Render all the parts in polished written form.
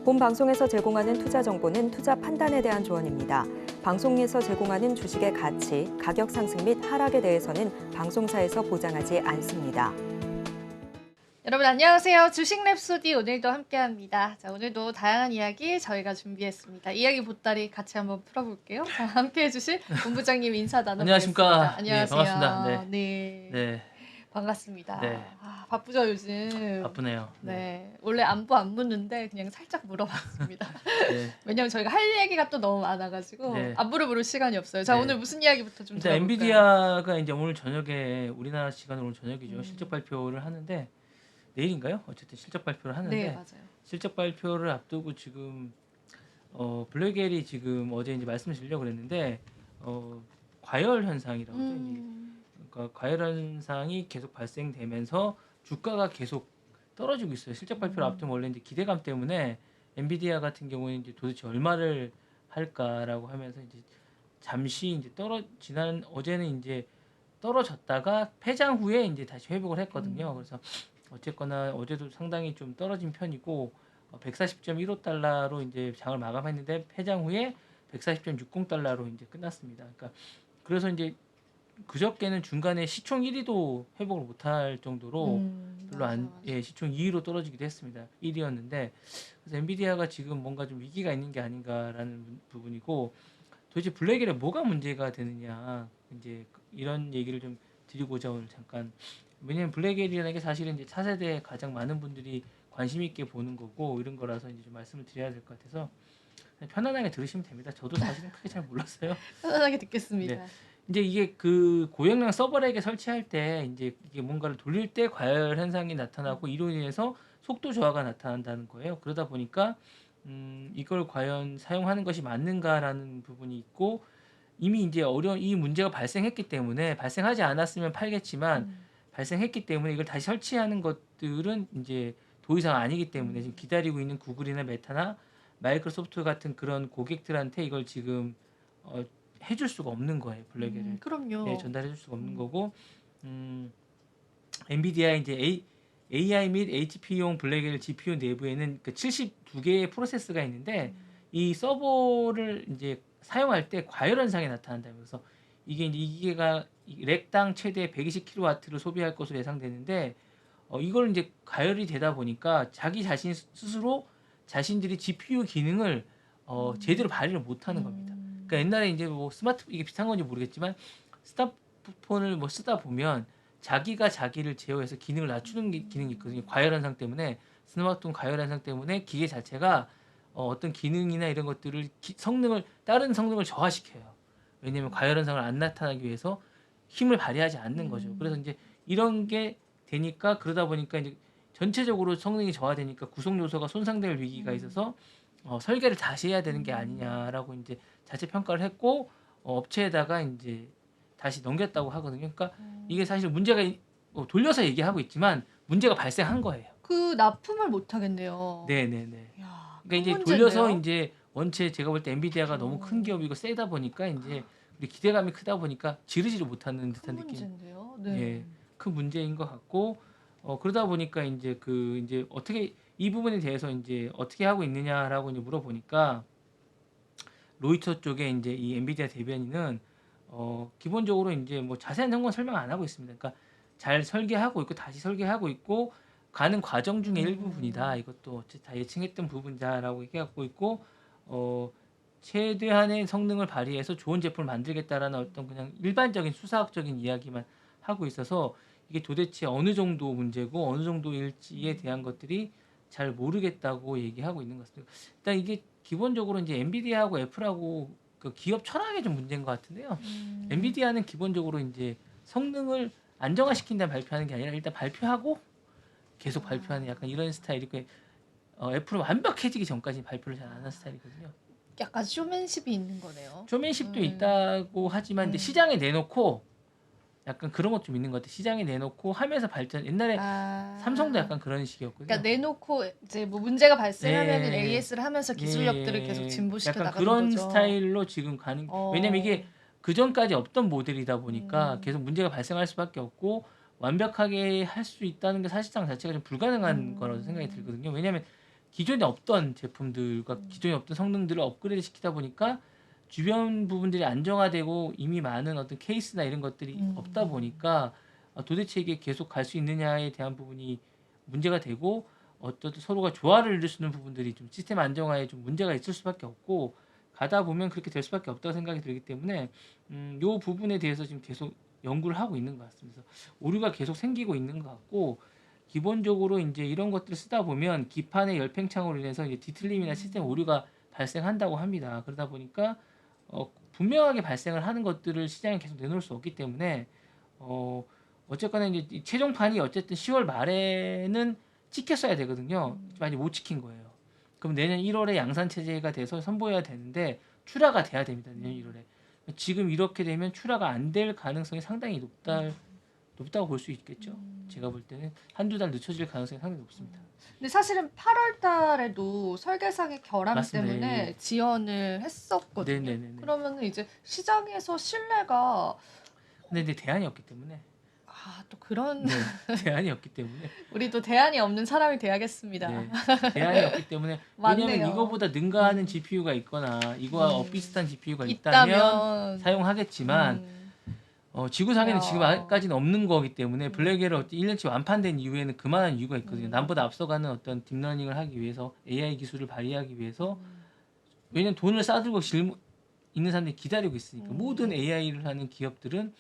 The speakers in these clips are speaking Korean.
본 방송에서 제공하는 투자 정보는 투자 판단에 대한 조언입니다. 방송에서 제공하는 주식의 가치, 가격 상승 및 하락에 대해서는 방송사에서 보장하지 않습니다. 여러분 안녕하세요. 주식 랩소디 오늘도 함께합니다. 자, 오늘도 다양한 이야기 저희가 준비했습니다. 이야기 보따리 같이 한번 풀어볼게요. 자, 함께해 주실 본부장님 인사 나눠보겠습니다. 안녕하십니까. 안녕하세요. 네, 반갑습니다. 네. 반갑습니다. 네. 바쁘죠 요즘? 바쁘네요. 네. 원래 안부 안 묻는데 그냥 살짝 물어봤습니다. 네. 왜냐면 저희가 할 얘기가 또 너무 많아가지고 네. 안부를 물을 시간이 없어요. 자, 네. 오늘 무슨 이야기부터 좀 일단 들어볼까요? 엔비디아가 이제 오늘 저녁에 우리나라 시간으로 오늘 저녁이죠. 음. 실적 발표를 하는데 내일인가요? 어쨌든 실적 발표를 하는데 네, 맞아요. 실적 발표를 앞두고 지금 블랙엘이 지금 어제 이제 말씀드리려고 그랬는데 과열 현상이라고 하죠. 그러니까 과열 현상이 계속 발생되면서 주가가 계속 떨어지고 있어요. 실적 발표를 앞두면 원래 이제 기대감 때문에 엔비디아 같은 경우는 이제 도대체 얼마를 할까라고 하면서 이제 잠시 이제 지난 어제는 이제 떨어졌다가 폐장 후에 이제 다시 회복을 했거든요. 그래서 어쨌거나 어제도 상당히 좀 떨어진 편이고 140.15달러로 이제 장을 마감했는데 폐장 후에 140.60달러로 이제 끝났습니다. 그러니까 그래서 이제 그저께는 중간에 시총 1위도 회복을 못할 정도로 별로 맞아. 시총 2위로 떨어지기도 했습니다. 1위였는데 그래서 엔비디아가 지금 뭔가 좀 위기가 있는 게 아닌가라는 부분이고 도대체 블랙엘에 뭐가 문제가 되느냐 이제 이런 얘기를 좀 드리고자 오늘 잠깐 왜냐면 블랙엘이라는 게 사실은 이제 차세대에 가장 많은 분들이 관심 있게 보는 거고 이런 거라서 이제 좀 말씀을 드려야 될 것 같아서 편안하게 들으시면 됩니다. 저도 사실은 크게 잘 몰랐어요. 편안하게 듣겠습니다. 네. 이제 이게 그 고용량 서버렉에 설치할 때 이제 이게 뭔가를 돌릴 때 과열 현상이 나타나고 이로 인해서 속도 저하가 나타난다는 거예요. 그러다 보니까 이걸 과연 사용하는 것이 맞는가라는 부분이 있고 이미 이제 이 문제가 발생했기 때문에 발생하지 않았으면 팔겠지만 발생했기 때문에 이걸 다시 설치하는 것들은 이제 더 이상 아니기 때문에 지금 기다리고 있는 구글이나 메타나 마이크로소프트 같은 그런 고객들한테 이걸 지금 해줄 수가 없는 거예요. 블랙엘을. 그럼요. 네, 전달해줄 수가 없는 거고 엔비디아 이제 AI 및 HP용 블랙엘 GPU 내부에는 그 72개의 프로세스가 있는데 이 서버를 이제 사용할 때 과열 현상이 나타난다. 그래서 이게 이제 이게가 렉당 최대 120kW를 소비할 것으로 예상되는데 이걸 이제 가열이 되다 보니까 자기 자신 스스로 자신들이 GPU 기능을 제대로 발휘를 못하는 겁니다. 그러니까 옛날에 이제 뭐 이게 비슷한 건지 모르겠지만 스마트폰을 뭐 쓰다 보면 자기가 자기를 제어해서 기능을 낮추는 기능이 있거든요. 과열 현상 때문에 스마트폰 과열 현상 때문에 기계 자체가 어떤 기능이나 이런 것들을 다른 성능을 저하시켜요. 왜냐하면 과열 현상을 안 나타나기 위해서 힘을 발휘하지 않는 거죠. 그래서 이제 이런 게 되니까 그러다 보니까 이제 전체적으로 성능이 저하되니까 구성 요소가 손상될 위기가 있어서 설계를 다시 해야 되는 게 아니냐라고 이제 자체 평가를 했고 업체에다가 이제 다시 넘겼다고 하거든요. 그러니까 이게 사실 문제가 돌려서 얘기하고 있지만 문제가 발생한 거예요. 그 납품을 못 하겠네요. 네네네. 야, 그러니까 이제 큰 돌려서 문제인데요? 이제 원체 제가 볼 때 엔비디아가 너무 큰 기업이고 세다 보니까 이제 우리 기대감이 크다 보니까 지르지를 못하는 듯한 큰 느낌. 문제인데요. 네. 예, 큰 문제인 것 같고 그러다 보니까 이제 이제 어떻게 이 부분에 대해서 이제 어떻게 하고 있느냐라고 이제 물어보니까 로이터 쪽에 이제 이 엔비디아 대변인은 기본적으로 이제 뭐 자세한 정보는 설명 안 하고 있습니다. 그러니까 잘 설계하고 있고 다시 설계하고 있고 가는 과정 중에 일부분이다. 이것도 어쨌든 다 예측했던 부분이다라고 얘기하고 있고 최대한의 성능을 발휘해서 좋은 제품을 만들겠다라는 어떤 그냥 일반적인 수사학적인 이야기만 하고 있어서 이게 도대체 어느 정도 문제고 어느 정도일지에 대한 것들이 잘 모르겠다고 얘기하고 있는 것 같습니다. 일단 이게 기본적으로 이제 엔비디아하고 애플하고 그 기업 철학의 좀 문제인 것 같은데요. 엔비디아는 기본적으로 이제 성능을 안정화시킨다는 발표하는 게 아니라 일단 발표하고 계속 발표하는 약간 이런 스타일이고 애플은 완벽해지기 전까지 발표를 잘 안 하는 스타일이거든요. 약간 쇼맨십이 있는 거네요. 쇼맨십도 있다고 하지만 이제 시장에 내놓고 약간 그런 것 좀 있는 것 같아요. 시장에 내놓고 하면서 발전. 옛날에 삼성도 약간 그런 식이었거든요. 그러니까 내놓고 이제 뭐 문제가 발생하면은 네. AS를 하면서 기술력들을 예, 계속 진보시켜 약간 나가는 그런 거죠. 스타일로 지금 가는. 왜냐면 이게 그 전까지 없던 모델이다 보니까 음. 계속 문제가 발생할 수밖에 없고 완벽하게 할 수 있다는 게 사실상 자체가 좀 불가능한 거라고 생각이 들거든요. 왜냐면 기존에 없던 제품들과 기존에 없던 성능들을 업그레이드 시키다 보니까 주변 부분들이 안정화되고 이미 많은 어떤 케이스나 이런 것들이 없다 보니까 도대체 이게 계속 갈 수 있느냐에 대한 부분이 문제가 되고 어떤 서로가 조화를 이룰 수 있는 부분들이 좀 시스템 안정화에 좀 문제가 있을 수밖에 없고 가다 보면 그렇게 될 수밖에 없다고 생각이 들기 때문에 요 부분에 대해서 지금 계속 연구를 하고 있는 것 같습니다. 오류가 계속 생기고 있는 것 같고 기본적으로 이제 이런 것들을 쓰다 보면 기판의 열팽창으로 인해서 이제 뒤틀림이나 시스템 오류가 발생한다고 합니다. 그러다 보니까 분명하게 발생을 하는 것들을 시장에 계속 내놓을 수 없기 때문에 어쨌거나 이제 이 최종판이 어쨌든 10월 말에는 찍혔어야 되거든요. 많이 못 찍힌 거예요. 그럼 내년 1월에 양산 체제가 돼서 선보여야 되는데 출하가 돼야 됩니다. 내년 1월에. 지금 이렇게 되면 출하가 안 될 가능성이 상당히 높다고 볼 수 있겠죠. 제가 볼 때는 한두 달 늦춰질 가능성이 상당히 높습니다. 근데 사실은 8월 달에도 설계상의 결함 맞습니다. 때문에 예. 지연을 했었거든요. 네네네. 그러면 이제 시장에서 신뢰가 근데 이제 대안이 없기 때문에. 또 그런 네, 대안이 없기 때문에. 우리도 대안이 없는 사람이 돼야겠습니다. 네, 대안이 없기 때문에 맞네요. 왜냐면 이거보다 능가하는 GPU가 있거나 이거와 비슷한 GPU가 있다면 사용하겠지만 지구상에는 야. 지금까지는 없는 거기 때문에 블랙에러 1년치 완판된 이후에는 그만한 이유가 있거든요. 남보다 앞서가는 어떤 딥러닝을 하기 위해서 AI 기술을 발휘하기 위해서 왜냐면 돈을 싸들고 있는 사람들이 기다리고 있으니까 모든 AI를 하는 기업들은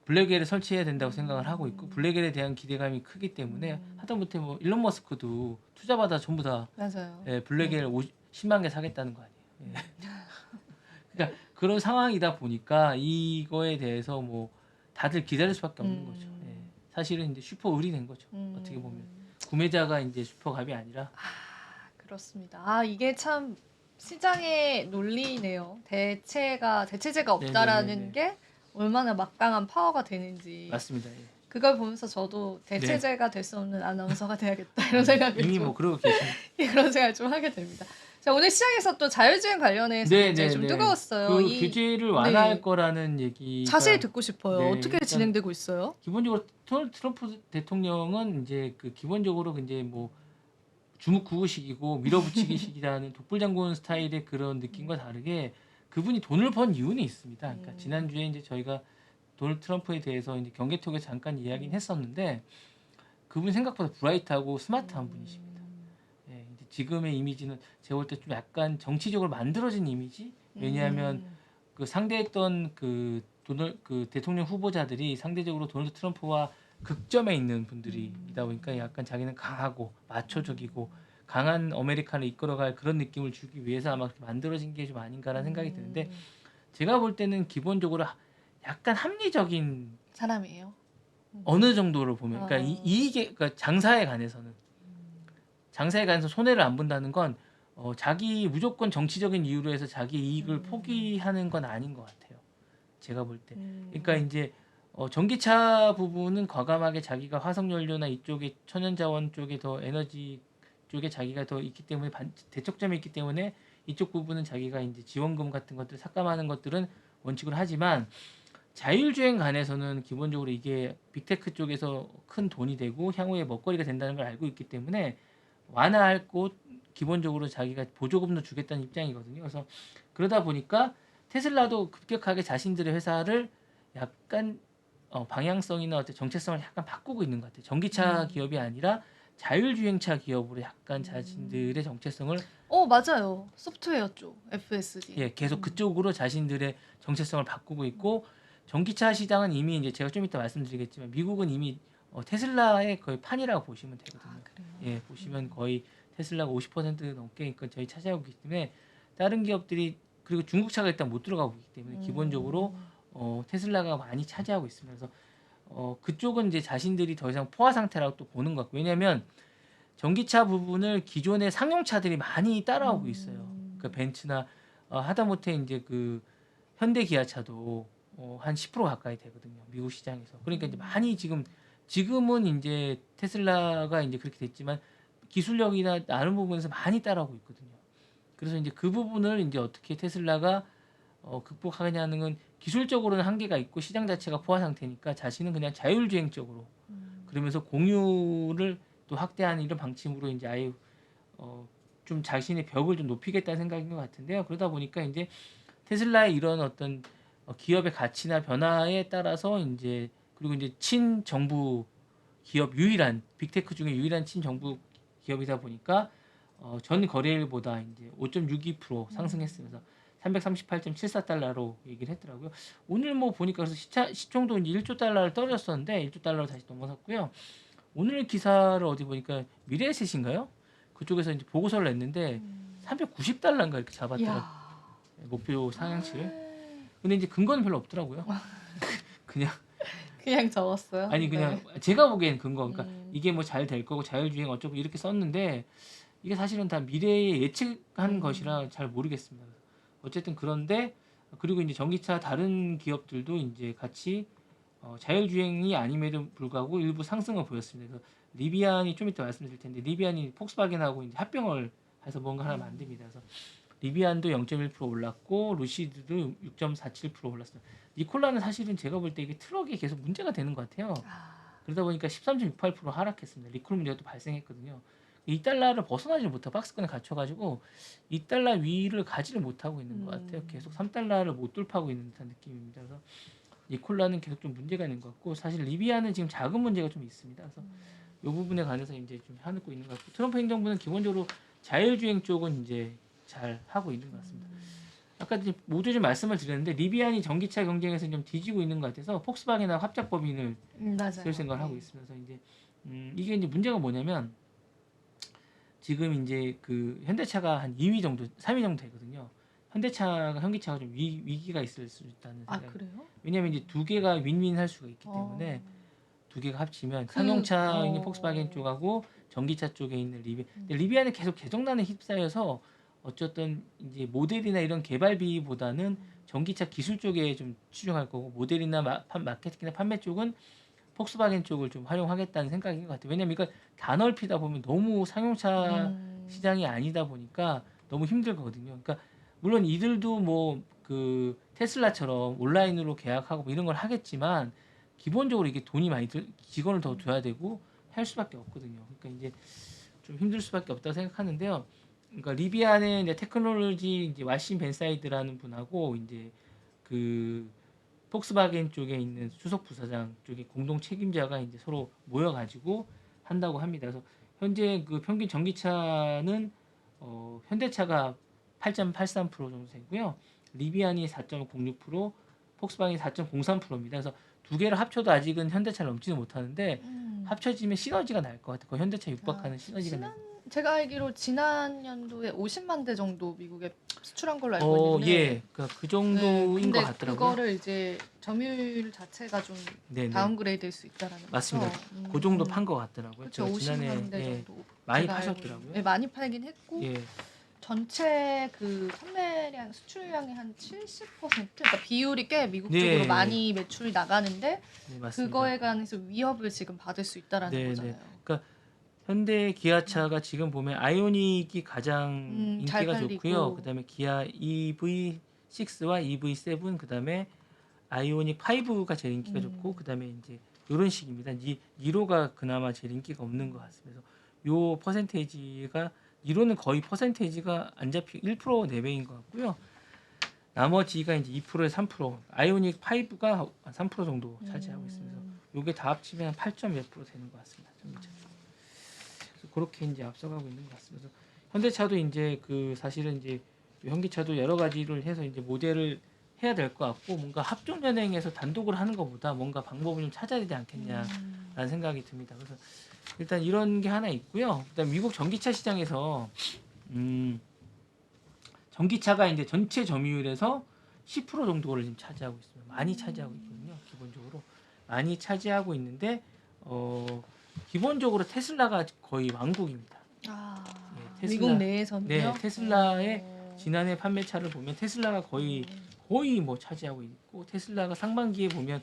블랙엘을 설치해야 된다고 생각을 하고 있고 블랙엘에 대한 기대감이 크기 때문에 하다못해 뭐 일론 머스크도 투자받아 전부 다 맞아요. 블랙엘 10만 개 사겠다는 거 아니에요. 예. 그러니까 그런 상황이다 보니까 이거에 대해서 뭐 다들 기다릴 수밖에 없는 거죠. 예. 사실은 이제 슈퍼 을이 된 거죠. 어떻게 보면 구매자가 이제 슈퍼갑이 아니라. 그렇습니다. 이게 참 시장의 논리네요. 대체제가 없다라는 네네네네. 게 얼마나 막강한 파워가 되는지. 맞습니다. 예. 그걸 보면서 저도 대체제가 될 수 없는 아나운서가 돼야겠다 이런 생각을 이미 좀, 뭐 그러고 계십니다. 그런 생각을 좀 하게 됩니다. 자, 오늘 시장에서 또 자율주행 관련해서 굉장히 좀 뜨거웠어요. 그 규제를 완화할 거라는 얘기가 자세히 듣고 싶어요. 네, 어떻게 일단 진행되고 있어요? 기본적으로 도널드 트럼프 대통령은 이제 그 기본적으로 이제 뭐 주먹 구구식이고 밀어붙이기식이라는 독불장군 스타일의 그런 느낌과 다르게 그분이 돈을 번 이유는 있습니다. 그러니까 지난주에 이제 저희가 도널드 트럼프에 대해서 이제 경계톡에 잠깐 이야기는 했었는데 그분 생각보다 브라이트하고 스마트한 분이십니다. 예, 이제 지금의 이미지는 제가 볼 때 좀 약간 정치적으로 만들어진 이미지? 왜냐하면 그 상대했던 그 대통령 후보자들이 상대적으로 도널드 트럼프와 극점에 있는 분들이다 보니까 약간 자기는 강하고 마초적이고 강한 아메리카를 이끌어갈 그런 느낌을 주기 위해서 아마 그렇게 만들어진 게 좀 아닌가라는 생각이 드는데 제가 볼 때는 기본적으로 약간 합리적인 사람이에요. 어느 정도로 보면 그러니까 이익에 그러니까 장사에 관해서 손해를 안 본다는 건 자기 무조건 정치적인 이유로 해서 자기 이익을 포기하는 건 아닌 것 같아요. 제가 볼 때. 그러니까 이제 전기차 부분은 과감하게 자기가 화석연료나 이쪽에 천연자원 쪽에 더 에너지 쪽에 자기가 더 있기 때문에 대척점이 있기 때문에 이쪽 부분은 자기가 이제 지원금 같은 것들 삭감하는 것들은 원칙으로 하지만 자율주행 관해서는 기본적으로 이게 빅테크 쪽에서 큰 돈이 되고 향후에 먹거리가 된다는 걸 알고 있기 때문에 완화할 곳 기본적으로 자기가 보조금도 주겠다는 입장이거든요. 그래서 그러다 보니까 테슬라도 급격하게 자신들의 회사를 약간 방향성이나 어떤 정체성을 약간 바꾸고 있는 것 같아요. 전기차 기업이 아니라 자율주행차 기업으로 약간 자신들의 정체성을 맞아요. 소프트웨어 쪽 FSD. 예, 계속 그쪽으로 자신들의 정체성을 바꾸고 있고 전기차 시장은 이미 이제 제가 좀 이따 말씀드리겠지만 미국은 이미 테슬라의 거의 판이라고 보시면 되거든요. 그래요? 예, 보시면 거의 테슬라가 50% 넘게 저희 차지하고 있기 때문에 다른 기업들이 그리고 중국차가 일단 못 들어가고 있기 때문에 기본적으로 테슬라가 많이 차지하고 있습니다. 그래서 그쪽은 이제 자신들이 더 이상 포화 상태라고 또 보는 것 같고 왜냐하면 전기차 부분을 기존의 상용차들이 많이 따라오고 있어요. 그 벤츠나 하다못해 이제 그 현대 기아차도 한 10% 가까이 되거든요. 미국 시장에서. 그러니까 이제 많이 지금은 이제 테슬라가 이제 그렇게 됐지만 기술력이나 다른 부분에서 많이 따라오고 있거든요. 그래서 이제 그 부분을 이제 어떻게 테슬라가 극복하느냐는 건 기술적으로는 한계가 있고 시장 자체가 포화 상태니까 자신은 그냥 자율주행적으로 그러면서 공유를 또 확대하는 이런 방침으로 이제 아예 좀 자신의 벽을 좀 높이겠다는 생각인 것 같은데요. 그러다 보니까 이제 테슬라의 이런 어떤 기업의 가치나 변화에 따라서 이제 그리고 이제 친정부 기업 유일한 빅테크 중에 유일한 친정부 기업이다 보니까 전 거래일보다 이제 5.62% 상승했으면서 338.74달러로 얘기를 했더라고요. 오늘 뭐 보니까 그래서 시총도 이제 1조 달러를 떨어졌었는데 1조 달러로 다시 넘어섰고요. 오늘 기사를 어디 보니까 미래에셋인가요? 그쪽에서 이제 보고서를 냈는데 390달러인가 이렇게 잡았더라고요. 이야. 목표 상향치를. 근데 이제 근거는 별로 없더라고요. 그냥 그냥 적었어요. 아니 그냥 네. 제가 보기엔 근거 그러니까 음. 이게 뭐 잘 될 거고 자율주행 어쩌고 이렇게 썼는데 이게 사실은 다 미래에 예측한 것이라 잘 모르겠습니다. 어쨌든 그런데 그리고 이제 전기차 다른 기업들도 이제 같이 자율주행이 아님에도 불구하고 일부 상승을 보였습니다. 그래서 리비안이 좀 이따 말씀드릴 텐데 리비안이 폭스바겐하고 이제 합병을 해서 뭔가 하나 만듭니다. 그래서 리비안도 0.1% 올랐고 루시드도 6.47% 올랐어요. 니콜라는 사실은 제가 볼 때 이게 트럭이 계속 문제가 되는 것 같아요. 그러다 보니까 13.68% 하락했습니다. 리콜 문제가 또 발생했거든요. 2달러를 벗어나지 못하고 박스권에 갇혀가지고 2달러 위를 가지를 못하고 있는 것 같아요. 계속 3달러를 못 돌파하고 있는 듯한 느낌입니다. 그래서 니콜라는 계속 좀 문제가 있는 것 같고 사실 리비아는 지금 자금 문제가 좀 있습니다. 그래서 이 부분에 관해서 이제 좀 하고 있는 것 같고 트럼프 행정부는 기본적으로 자율주행 쪽은 이제 잘 하고 있는 것 같습니다. 아까 이제 모두 좀 말씀을 드렸는데 리비안이 전기차 경쟁에서 좀 뒤지고 있는 것 같아서 폭스바겐하고 합작법인을 맞아요. 세울 생각을 하고 네. 있으면서 이제 이게 이제 문제가 뭐냐면 지금 이제 그 현대차가 한 2위 정도, 3위 정도 되거든요. 현기차가 좀 위기가 있을 수 있다는 아 생각이. 그래요? 왜냐하면 이제 두 개가 윈윈할 수가 있기 때문에 두 개가 합치면 상용차 있는 폭스바겐 쪽하고 전기차 쪽에 있는 근데 리비안은 계속 개정난에 휩싸여서 어쨌든 이제 모델이나 이런 개발비보다는 전기차 기술 쪽에 좀 치중할 거고 모델이나 마케팅이나 판매 쪽은 폭스바겐 쪽을 좀 활용하겠다는 생각인 것 같아요. 왜냐면 이걸 다 넓히다 보면 너무 상용차 시장이 아니다 보니까 너무 힘들거든요. 그러니까 물론 이들도 뭐 그 테슬라처럼 온라인으로 계약하고 뭐 이런 걸 하겠지만 기본적으로 이게 돈이 많이 직원을 더 줘야 되고 할 수밖에 없거든요. 그러니까 이제 좀 힘들 수밖에 없다고 생각하는데요. 그러니까 리비안의 이제 테크놀로지 이제 왈신 벤사이드라는 분하고 이제 그 폭스바겐 쪽에 있는 수석 부사장 쪽에 공동 책임자가 이제 서로 모여가지고 한다고 합니다. 그래서 현재 그 평균 전기차는 현대차가 8.83% 정도 되고요. 리비안이 4.06%, 폭스바겐이 4.03%입니다. 그래서 두 개를 합쳐도 아직은 현대차를 넘지는 못하는데 합쳐지면 시너지가 날 것 같아요. 거의 현대차 육박하는 시너지가 날. 제가 알기로 지난 연도에 50만 대 정도 미국에 수출한 걸로 알고 있는데 예, 그 정도인 근데 것 같더라고요. 그거를 이제 점유율 자체가 좀 네네. 다운그레이드될 수 있다라는 맞습니다. 거죠. 그 정도 판 것 같더라고요. 그렇죠. 제가 지난해 50만 대 정도 많이 제가 알고 파셨더라고요. 있는데. 네, 많이 팔긴 했고 예, 전체 그 판매량 수출량의 한 70%, 그러니까 비율이 꽤 미국 네. 쪽으로 많이 매출이 나가는데 네, 맞습니다. 그거에 관해서 위협을 지금 받을 수 있다라는 네, 거잖아요. 현대 기아차가 지금 보면 아이오닉이 가장 잘 인기가 팔리고. 좋고요. 그다음에 기아 EV6와 EV7 그다음에 아이오닉 5가 제일 인기가 좋고 그다음에 이제 이런 식입니다. 니로가 그나마 제일 인기가 없는 것 같습니다. 그래서 요 퍼센테이지가 니로는 거의 퍼센테이지가 안 잡히고 1% 내외인 것 같고요. 나머지가 이제 2%에 3%, 아이오닉 5가 3% 정도 차지하고 있습니다. 요게 다 합치면 8.1% 되는 것 같습니다. 전기차. 그래서 그렇게 이제 앞서가고 있는 것 같습니다. 그래서 현대차도 이제 그 사실은 이제 현기차도 여러 가지를 해서 이제 모델을 해야 될 것 같고 뭔가 합종 연행해서 단독으로 하는 것보다 뭔가 방법을 좀 찾아야 되지 않겠냐라는 생각이 듭니다. 그래서 일단 이런 게 하나 있고요. 그다음 미국 전기차 시장에서 전기차가 이제 전체 점유율에서 10% 정도를 지금 차지하고 있습니다. 많이 차지하고 있거든요. 기본적으로 많이 차지하고 있는데 기본적으로 테슬라가 거의 왕국입니다. 네, 미국 내에서는요? 네, 테슬라의 지난해 판매차를 보면 테슬라가 거의 뭐 차지하고 있고 테슬라가 상반기에 보면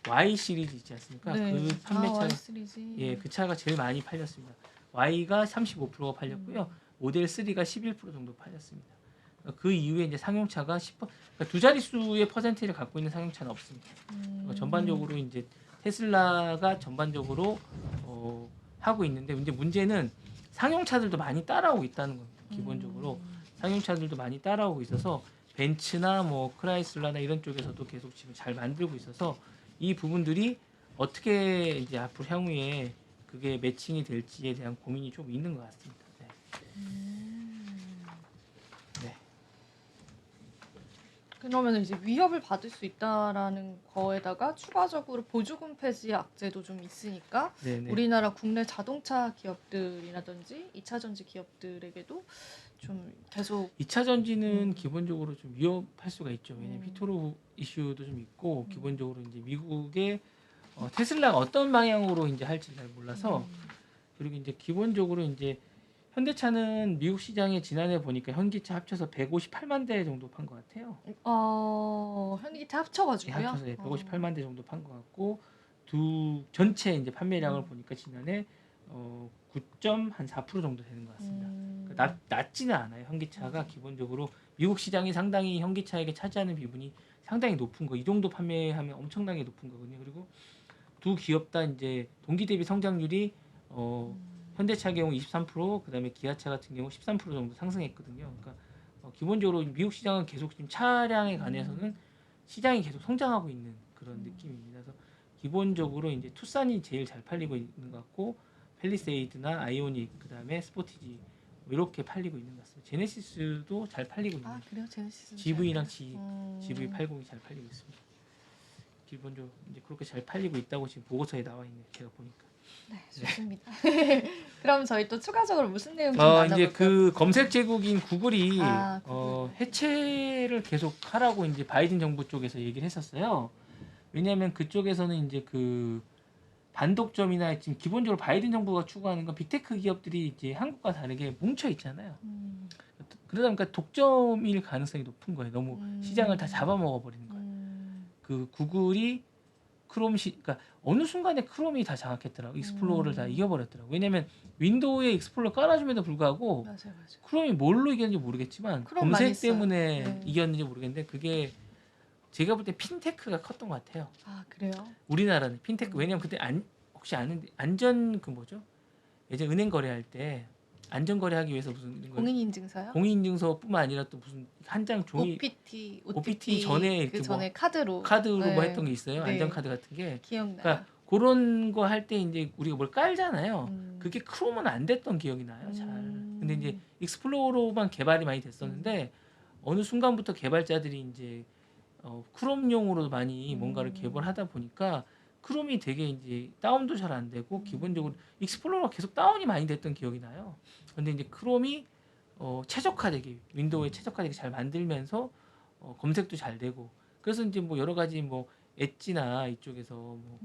Y 시리즈 있지 않습니까? 네. 그 판매차 Y 시리즈. 예, 그 차가 제일 많이 팔렸습니다. Y가 35%가 팔렸고요. 모델 3가 11% 정도 팔렸습니다. 그 이후에 이제 상용차가 10%, 그러니까 두 자릿수의 퍼센테이지를 갖고 있는 상용차는 없습니다. 그러니까 전반적으로 이제 테슬라가 전반적으로 하고 있는데 이제 문제는 상용차들도 많이 따라오고 있다는 겁니다. 기본적으로 상용차들도 많이 따라오고 있어서 벤츠나 뭐 크라이슬러나 이런 쪽에서도 계속 지금 잘 만들고 있어서 이 부분들이 어떻게 이제 앞으로 향후에 그게 매칭이 될지에 대한 고민이 좀 있는 것 같습니다. 네. 네. 그러면 이제 위협을 받을 수 있다라는 거에다가 추가적으로 보조금 폐지 악재도 좀 있으니까 네네. 우리나라 국내 자동차 기업들이라든지 2차 전지 기업들에게도 좀 계속 2차 전지는 기본적으로 좀 위협할 수가 있죠. 왜냐면 음. 피토르 이슈도 좀 있고 기본적으로 이제 미국의 테슬라가 어떤 방향으로 이제 할지 잘 몰라서 그리고 이제 기본적으로 이제 현대차는 미국 시장에 지난해 보니까 현기차 합쳐서 158만 대 정도 판 것 같아요. 현기차 합쳐가지고요. 합쳐서 158만 대 정도 판 것 같고 두 전체 이제 판매량을 보니까 지난해 9.4% 정도 되는 것 같습니다. 그러니까 낮지는 않아요. 현기차가 기본적으로 미국 시장이 상당히 현기차에게 차지하는 비중이 상당히 높은 거. 이 정도 판매하면 엄청나게 높은 거거든요. 그리고 두 기업 다 이제 동기 대비 성장률이 현대차 경우 23%, 그다음에 기아차 같은 경우 13% 정도 상승했거든요. 그러니까 기본적으로 미국 시장은 계속 지금 차량에 관해서는 시장이 계속 성장하고 있는 그런 느낌입니다. 그래서 기본적으로 이제 투싼이 제일 잘 팔리고 있는 것 같고 팰리세이드나 아이오닉 그다음에 스포티지 이렇게 팔리고 있는 것 같습니다. 제네시스도 잘 팔리고 있는 것 그래요? 제네시스 GV랑 GV80이 잘 팔리고 있습니다. 기본적으로 이제 그렇게 잘 팔리고 있다고 지금 보고서에 나와 있네요. 제가 보니까. 네, 좋습니다. 그럼 저희 또 추가적으로 무슨 내용 좀 나눠볼까요? 이제 그 검색 제국인 구글이 구글. 해체를 계속 하라고 이제 바이든 정부 쪽에서 얘기를 했었어요. 왜냐하면 그쪽에서는 이제 그 반독점이나 지금 기본적으로 바이든 정부가 추구하는 건 빅테크 기업들이 이제 한국과 다르게 뭉쳐 있잖아요. 그러다 보니까 독점일 가능성이 높은 거예요. 너무 시장을 다 잡아먹어 버리는 거예요. 그 구글이 그러니까 어느 순간에 크롬이 다 장악했더라고. 익스플로러를 다 이겨버렸더라고. 왜냐면 윈도우에 익스플로러 깔아줌에도 불구하고 맞아요. 크롬이 뭘로 이겼는지 모르겠지만 크롬 많이 검색 써요. 때문에 네. 이겼는지 모르겠는데 그게 제가 볼 때 핀테크가 컸던 것 같아요. 그래요? 우리나라는 핀테크. 왜냐면 그때 혹시 아는데 안전 그 뭐죠? 예전 은행 거래할 때 안전 거래하기 위해서 무슨 공인인증서요? 공인인증서뿐만 아니라 또 무슨 한 장 종이 OPT 전에 이렇게 그 전에 뭐 카드로 뭐 했던 게 있어요. 네. 안전카드 같은 게. 기억나요. 그러니까 그런 거 할 때 이제 우리가 뭘 깔잖아요. 그게 크롬은 안 됐던 기억이 나요. 잘. 근데 이제 익스플로러만 개발이 많이 됐었는데 어느 순간부터 개발자들이 이제 크롬용으로 많이 뭔가를 개발하다 보니까 크롬이 되게 이제 다운도 잘 안 되고 기본적으로 익스플로러가 계속 다운이 많이 됐던 기억이 나요. 근데 이제 크롬이 최적화되게 윈도우에 최적화되게 잘 만들면서 검색도 잘 되고 그래서 이제 뭐 여러 가지 뭐 엣지나 이쪽에서 뭐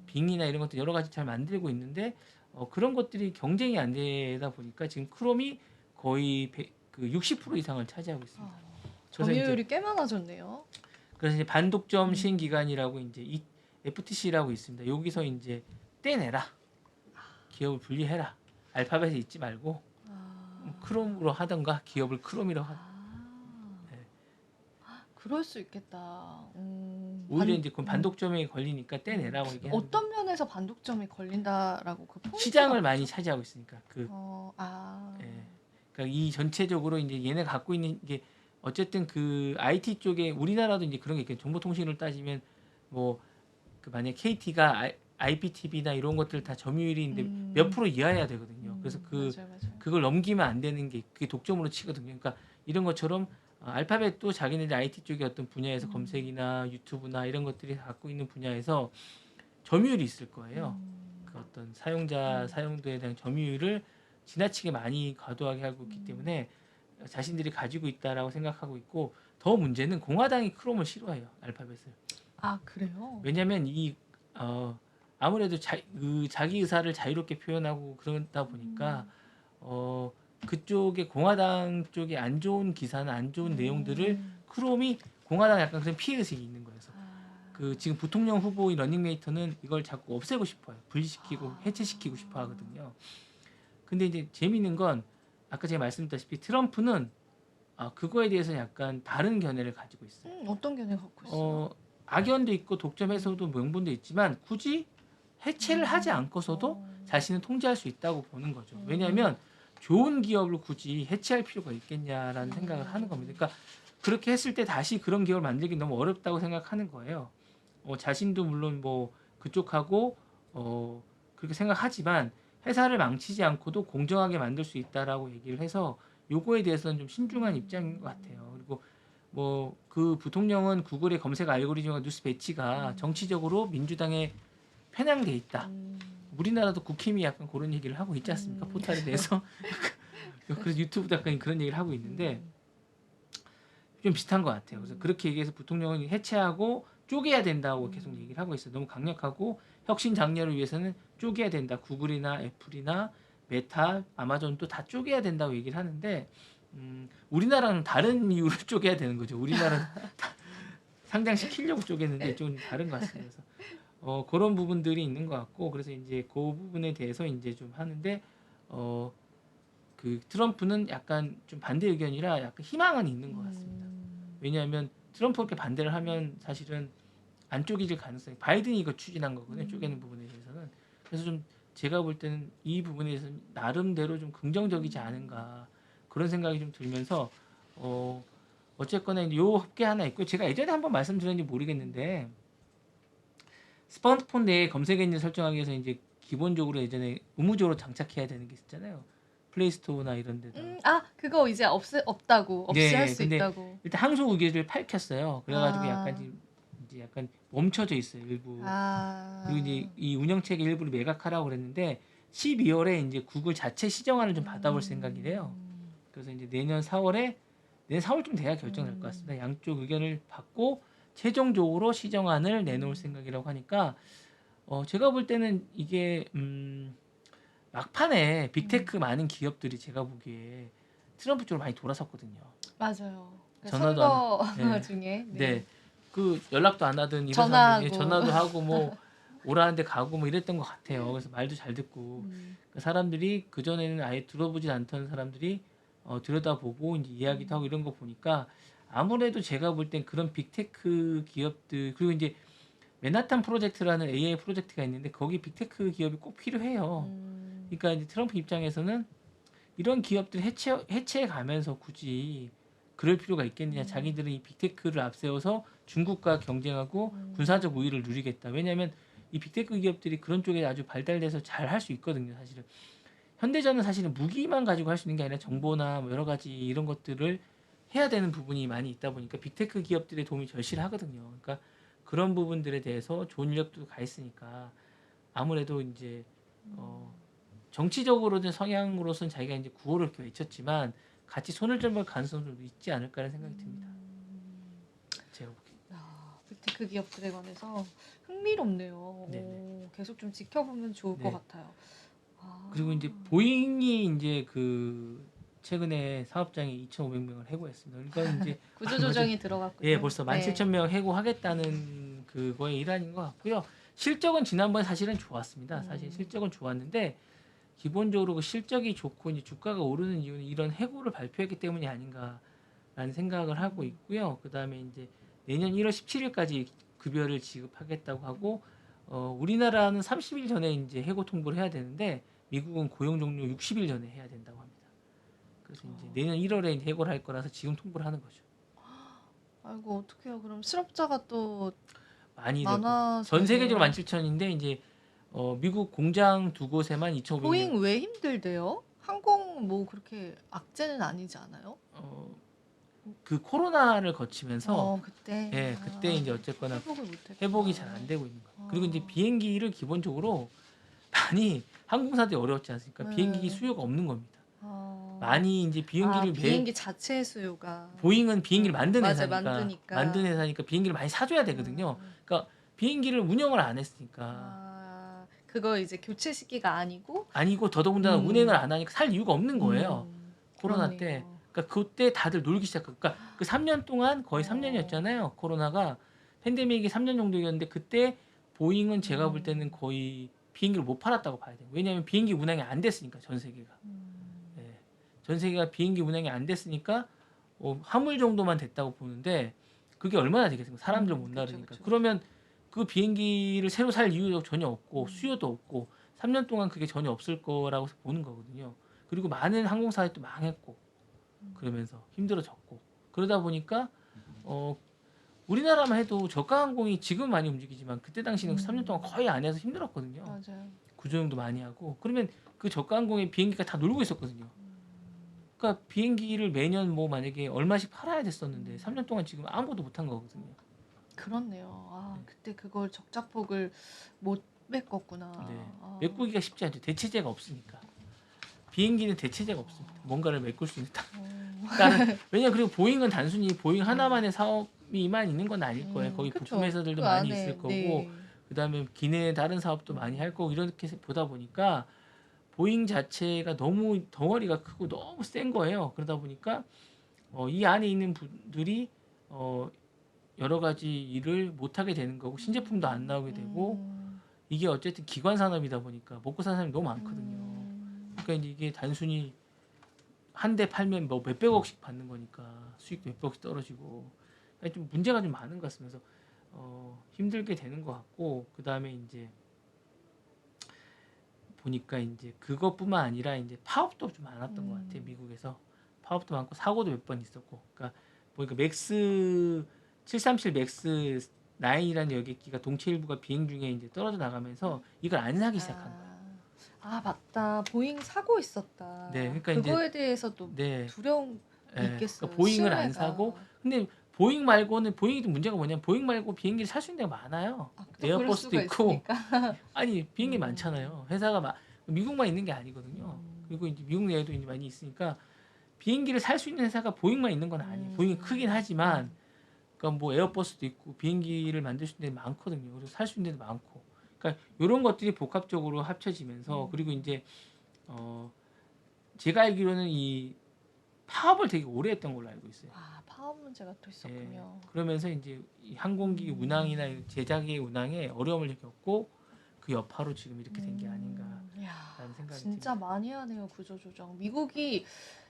빙이나 이런 것들 여러 가지 잘 만들고 있는데 그런 것들이 경쟁이 안 되다 보니까 지금 크롬이 거의 60% 이상을 차지하고 있습니다. 점유율이 꽤 많아졌네요. 그래서 이제 반독점 시행 기간이라고 이제 FTC라고 있습니다. 여기서 이제 떼내라. 기업을 분리해라. 알파벳에 있지 말고 크롬으로 하던가 기업을 크롬이라고 하던가. 네. 그럴 수 있겠다. 오히려 이제 그 반독점에 걸리니까 떼내라고 얘기하는데 어떤 면에서 반독점이 걸린다라고 그 포인트가 시장을 많이 차지하고 있으니까 예. 그러니까 이 전체적으로 이제 얘네 갖고 있는 게 어쨌든 그 IT 쪽에 우리나라도 이제 그런 게 있겠죠. 정보통신을 따지면 뭐 그 만약 KT가 IPTV나 이런 것들 다 점유율인데 몇 프로 이하여야 되거든요. 그래서 맞아요. 그걸 넘기면 안 되는 게 그게 독점으로 치거든요. 그러니까 이런 것처럼 알파벳도 자기네들 IT 쪽의 어떤 분야에서 검색이나 유튜브나 이런 것들이 갖고 있는 분야에서 점유율이 있을 거예요. 그 어떤 사용자 사용도에 대한 점유율을 지나치게 많이 과도하게 하고 있기 때문에 자신들이 가지고 있다라고 생각하고 있고 더 문제는 공화당이 크롬을 싫어해요. 알파벳을. 그래요? 왜냐하면 아무래도 자기 의사를 자유롭게 표현하고 그러다 보니까 그쪽에 공화당 쪽에 안 좋은 기사나 안 좋은 내용들을 크롬이 공화당 약간 그런 피해 의식이 있는 거예요. 그래서 그 지금 부통령 후보인 러닝메이터는 이걸 자꾸 없애고 싶어요. 분리시키고 해체시키고 싶어 하거든요. 근데 이제 재미있는 건 아까 제가 말씀드렸다시피 트럼프는 그거에 대해서 약간 다른 견해를 가지고 있어요. 어떤 견해 갖고 있어요? 악연도 있고 독점 해소도 명분도 있지만 굳이 해체를 하지 않고서도 자신은 통제할 수 있다고 보는 거죠. 왜냐하면 좋은 기업을 굳이 해체할 필요가 있겠냐라는 생각을 하는 겁니다. 그러니까 그렇게 했을 때 다시 그런 기업을 만들기 너무 어렵다고 생각하는 거예요. 자신도 물론 뭐 그쪽하고 그렇게 생각하지만 회사를 망치지 않고도 공정하게 만들 수 있다라고 얘기를 해서 요거에 대해서는 좀 신중한 입장인 것 같아요. 그리고 뭐 그 부통령은 구글의 검색 알고리즘과 뉴스 배치가 정치적으로 민주당에 편향돼 있다. 우리나라도 국힘이 약간 그런 얘기를 하고 있지 않습니까? 포탈에 대해서. 그래서 유튜브도 약간 그런 얘기를 하고 있는데 좀 비슷한 것 같아요. 그래서 그렇게 얘기해서 부통령은 해체하고 쪼개야 된다고 계속 얘기를 하고 있어요. 너무 강력하고 혁신 장려를 위해서는 쪼개야 된다. 구글이나 애플이나 메타, 아마존도 다 쪼개야 된다고 얘기를 하는데 우리나라는 다른 이유로 쪼개야 되는 거죠. 우리나라는 상장시키려고 쪼개는데 좀 다른 것 같습니다. 그래서 그런 부분들이 있는 것 같고 그래서 이제 그 부분에 대해서 이제 좀 하는데 그 트럼프는 약간 좀 반대 의견이라 약간 희망은 있는 것 같습니다. 왜냐하면 트럼프 이렇게 반대를 하면 사실은 안 쪼개질 가능성이 바이든이 이거 추진한 거거든요. 쪼개는 부분에 대해서는. 그래서 좀 제가 볼 때는 이 부분에 대해서 나름대로 좀 긍정적이지 않은가 그런 생각이 좀 들면서 어쨌거나 이제 요 업계 하나 있고 제가 예전에 한번 말씀드렸는지 모르겠는데 스마트폰 내에 검색 엔진 설정하기 위해서 이제 기본적으로 예전에 의무적으로 장착해야 되는 게 있었잖아요. 플레이스토어나 이런 데다. 그거 이제 없다고 없이 할 네, 수 근데 있다고. 일단 항소 의견을 밝혔어요. 그래가지고 아. 약간 이제 약간 멈춰져 있어요 일부. 아. 그리고 이제 이 운영체계 일부를 매각하라고 그랬는데 12월에 이제 구글 자체 시정안을 좀 받아볼 생각이래요. 그래서 이제 내년 4월쯤 돼야 결정될 것 같습니다. 양쪽 의견을 받고 최종적으로 시정안을 내놓을 생각이라고 하니까 제가 볼 때는 이게 막판에 빅테크 많은 기업들이 제가 보기에 트럼프 쪽으로 많이 돌아섰거든요. 맞아요. 그 전화도 선거 네. 중에 네. 그 연락도 안 하던 이런 전화하고. 사람들이 전화도 하고 뭐 오라는데 가고 뭐 이랬던 것 같아요. 그래서 말도 잘 듣고 그 사람들이 그 전에는 아예 들어보지 않던 사람들이 들여다보고 이제 이야기도 하고 이런 거 보니까 아무래도 제가 볼 땐 그런 빅테크 기업들 그리고 이제 맨하탄 프로젝트라는 AI 프로젝트가 있는데 거기 빅테크 기업이 꼭 필요해요. 그러니까 이제 트럼프 입장에서는 이런 기업들 해체해 가면서 굳이 그럴 필요가 있겠느냐. 자기들은 이 빅테크를 앞세워서 중국과 경쟁하고 군사적 우위를 누리겠다. 왜냐하면 이 빅테크 기업들이 그런 쪽에 아주 발달돼서 잘 할 수 있거든요. 사실은 현대전은 사실은 무기만 가지고 할 수 있는 게 아니라 정보나 뭐 여러 가지 이런 것들을 해야 되는 부분이 많이 있다 보니까 빅테크 기업들의 도움이 절실하거든요. 그러니까 그런 부분들에 대해서 좋은 인력도 가 있으니까 아무래도 이제 정치적으로든 성향으로서는 자기가 이제 구호를 이렇게 외쳤지만 같이 손을 잡을 가능성도 있지 않을까라는 생각이 듭니다. 제가 보기에. 빅테크 기업들에 관해서 흥미롭네요. 네네. 계속 좀 지켜보면 좋을 네. 것 같아요. 그리고 이제 보잉이 이제 그 최근에 사업장에 2,500명을 해고했습니다. 그러니까 이제 구조조정이 들어갔군요. 예, 벌써 17,000명 해고하겠다는 그거의 일환인 것 같고요. 실적은 지난번에 사실은 좋았습니다. 사실 실적은 좋았는데 기본적으로 그 실적이 좋고 이제 주가가 오르는 이유는 이런 해고를 발표했기 때문이 아닌가라는 생각을 하고 있고요. 그 다음에 이제 내년 1월 17일까지 급여를 지급하겠다고 하고 우리나라는 30일 전에 이제 해고 통보를 해야 되는데 미국은 고용 종료 60일 전에 해야 된다고 합니다. 그래서 이제 내년 1월에 이제 해고를 할 거라서 지금 통보를 하는 거죠. 아이고 어떡해요. 그럼 실업자가 또 많이 많아서 전 세계적으로 17,000인데 이제 미국 공장 두 곳에만 2,500명. 보잉 왜 힘들대요? 항공 뭐 그렇게 악재는 아니지 않아요? 그 코로나를 거치면서 그때. 예, 그때 이제 어쨌거나 회복을 못했구나. 회복이 잘 안 되고 있는 거예요. 그리고 이제 비행기를 기본적으로 많이 항공사들이 어려웠지 않습니까? 비행기 수요가 없는 겁니다. 많이 이제 비행기를 비행기 자체 수요가 보잉은 비행기를 만든 맞아, 회사니까 만든 회사니까 비행기를 많이 사줘야 되거든요. 그러니까 비행기를 운영을 안 했으니까 그거 이제 교체 시기가 아니고 더더군다나 운행을 안 하니까 살 이유가 없는 거예요. 코로나 그렇네요. 때. 그러니까 그때 다들 놀기 시작했고, 그러니까 그 3년 동안 거의 3년이었잖아요. 코로나가 팬데믹이 3년 정도였는데 그때 보잉은 제가 볼 때는 거의 비행기를 못 팔았다고 봐야 돼요. 왜냐하면 비행기 운항이 안 됐으니까 전 세계가. 예. 전 세계가 비행기 운항이 안 됐으니까 화물 정도만 됐다고 보는데 그게 얼마나 되겠습니까? 사람들 못 나르니까. 그쵸. 그러면 그 비행기를 새로 살 이유도 전혀 없고 수요도 없고 3년 동안 그게 전혀 없을 거라고 보는 거거든요. 그리고 많은 항공사들이 또 망했고 그러면서 힘들어졌고 그러다 보니까 우리나라만 해도 저가 항공이 지금 많이 움직이지만 그때 당시는 3년 동안 거의 안 해서 힘들었거든요. 맞아요. 구조조정도 많이 하고 그러면 그 저가 항공의 비행기가 다 놀고 있었거든요. 그러니까 비행기를 매년 뭐 만약에 얼마씩 팔아야 됐었는데 3년 동안 지금 아무것도 못한 거거든요. 그렇네요. 아, 네. 그때 그걸 적자폭을 못 메꿨구나. 네. 아. 메꾸기가 쉽지 않죠. 대체제가 없으니까. 비행기는 대체제가 없습니다. 뭔가를 메꿀 수 있는 왜냐 그리고 보잉은 단순히 보잉 하나만의 사업이만 있는 건 아닐 거예요. 거기 그쵸. 부품 회사들도 그 많이 안에, 있을 거고 네. 그다음에 기내 다른 사업도 많이 할 거고 이렇게 보다 보니까 보잉 자체가 너무 덩어리가 크고 너무 센 거예요. 그러다 보니까 이 안에 있는 분들이 여러 가지 일을 못 하게 되는 거고 신제품도 안 나오게 되고 이게 어쨌든 기관 산업이다 보니까 먹고 사는 사람이 너무 많거든요. 그러니까 이제 이게 단순히 한 대 팔면 뭐 몇백억씩 받는 거니까 수익도 몇백억씩 떨어지고 그러니까 좀 문제가 좀 많은 것 같습니다. 그래서 힘들게 되는 것 같고 그 다음에 이제 보니까 이제 그것뿐만 아니라 이제 파업도 좀 많았던 것 같아요. 미국에서 파업도 많고 사고도 몇 번 있었고 그러니까 보니까 맥스 737 맥스 9이라는 여객기가 동체 일부가 비행 중에 이제 떨어져 나가면서 이걸 안 사기 시작한 거예요. 아 맞다. 보잉 사고 있었다. 네, 그러니까 그거에 대해서도 네, 두려움 예, 있겠어요. 그러니까 보잉을 안 신뢰가. 사고 근데 보잉 말고는 보잉이 문제가 뭐냐면 보잉 말고 비행기를 살 수 있는 데가 많아요. 아, 또 그럴 에어버스도 수가 있고 있으니까. 아니 비행기 많잖아요. 회사가 미국만 있는 게 아니거든요. 그리고 이제 미국 내에도 이제 많이 있으니까 비행기를 살 수 있는 회사가 보잉만 있는 건 아니에요. 보잉이 크긴 하지만 그러니까 뭐 에어버스도 있고 비행기를 만들 수 있는 데 많거든요. 그래서 살 수 있는 데도 많고. 그러니까 이런 것들이 복합적으로 합쳐지면서 그리고 이제 제가 알기로는 이 파업을 되게 오래 했던 걸로 알고 있어요. 아 파업 문제가 또 있었군요. 그러면서 이제 이 항공기 운항이나 제작의 운항에 어려움을 겪고 그 여파로 지금 이렇게 된 게 아닌가라는 생각이 진짜 듭니다. 많이 하네요 구조조정. 미국이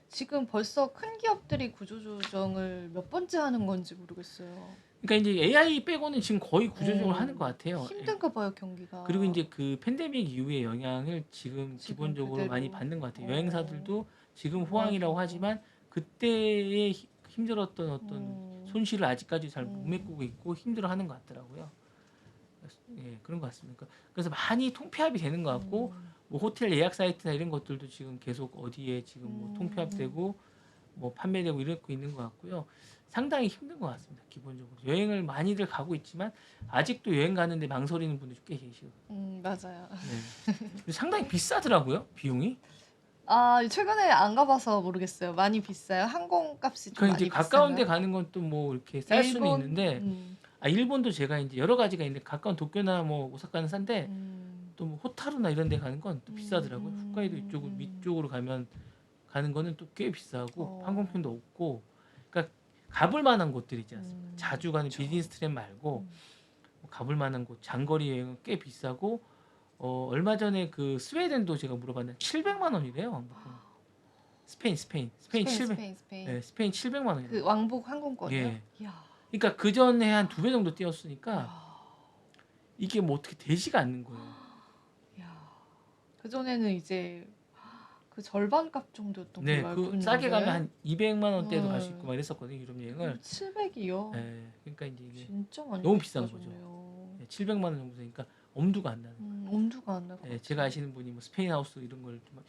지금 벌써 큰 기업들이 구조조정을 몇 번째 하는 건지 모르겠어요. 그러니까 이제 AI 빼고는 지금 거의 구조조정을 하는 것 같아요. 힘든가 봐요 경기가. 그리고 이제 그 팬데믹 이후의 영향을 지금 기본적으로 그대로. 많이 받는 것 같아요. 어. 여행사들도 지금 호황이라고 맞아. 하지만 그때의 힘들었던 어떤 손실을 아직까지 잘 못 메꾸고 있고 힘들어하는 것 같더라고요. 예, 그런 것 같습니다. 그래서 많이 통폐합이 되는 것 같고 뭐 호텔 예약 사이트나 이런 것들도 지금 계속 어디에 지금 뭐 통폐합되고 뭐 판매되고 이러고 있는 것 같고요. 상당히 힘든 것 같습니다. 기본적으로 여행을 많이들 가고 있지만 아직도 여행 가는데 망설이는 분들이 꽤 계시고. 맞아요. 네. 상당히 비싸더라고요 비용이. 아 최근에 안 가봐서 모르겠어요. 많이 비싸요. 항공값이 좀 그러니까 많이 이제 가까운 데 비싼가요? 가는 건 또 뭐 이렇게 쌀 수는 일본? 있는데 일본도 제가 이제 여러 가지가 있는데 가까운 도쿄나 뭐 오사카는 싼데 또 뭐 호타루나 이런 데 가는 건 또 비싸더라고요. 홋카이도 이쪽으로 위쪽으로 가는 거는 또 꽤 비싸고 항공편도 없고 그러니까 가볼 만한 곳들 있지 않습니까? 자주 가는 비즈니스 트랩 말고 뭐 가볼 만한 곳 장거리 여행은 꽤 비싸고 얼마 전에 그 스웨덴도 제가 물어봤는데 700만 원이래요. 스페인 700. 스페인. 네, 스페인 700만 원이래요. 그 왕복 항공권이요? 예. 이야. 그러니까 그 전에 한 2배 정도 뛰었으니까 이야. 이게 뭐 어떻게 되지가 않는 거예요. 이야. 그 전에는 이제 그 절반 값 정도였던 네, 걸로 알고 그 있는데. 싸게 가면 한 200만 원대도 갈 수 있고 막 이랬었거든요. 유럽 여행을. 700이요. 네, 그러니까 이제 이게 진짜 많이 너무 비싼 비싸졌네요. 네, 700만 원 정도 되니까 엄두가 안 나는 거예요. 엄두가 안 나고. 네, 제가 아시는 분이 뭐 스페인 하우스 이런 걸 좀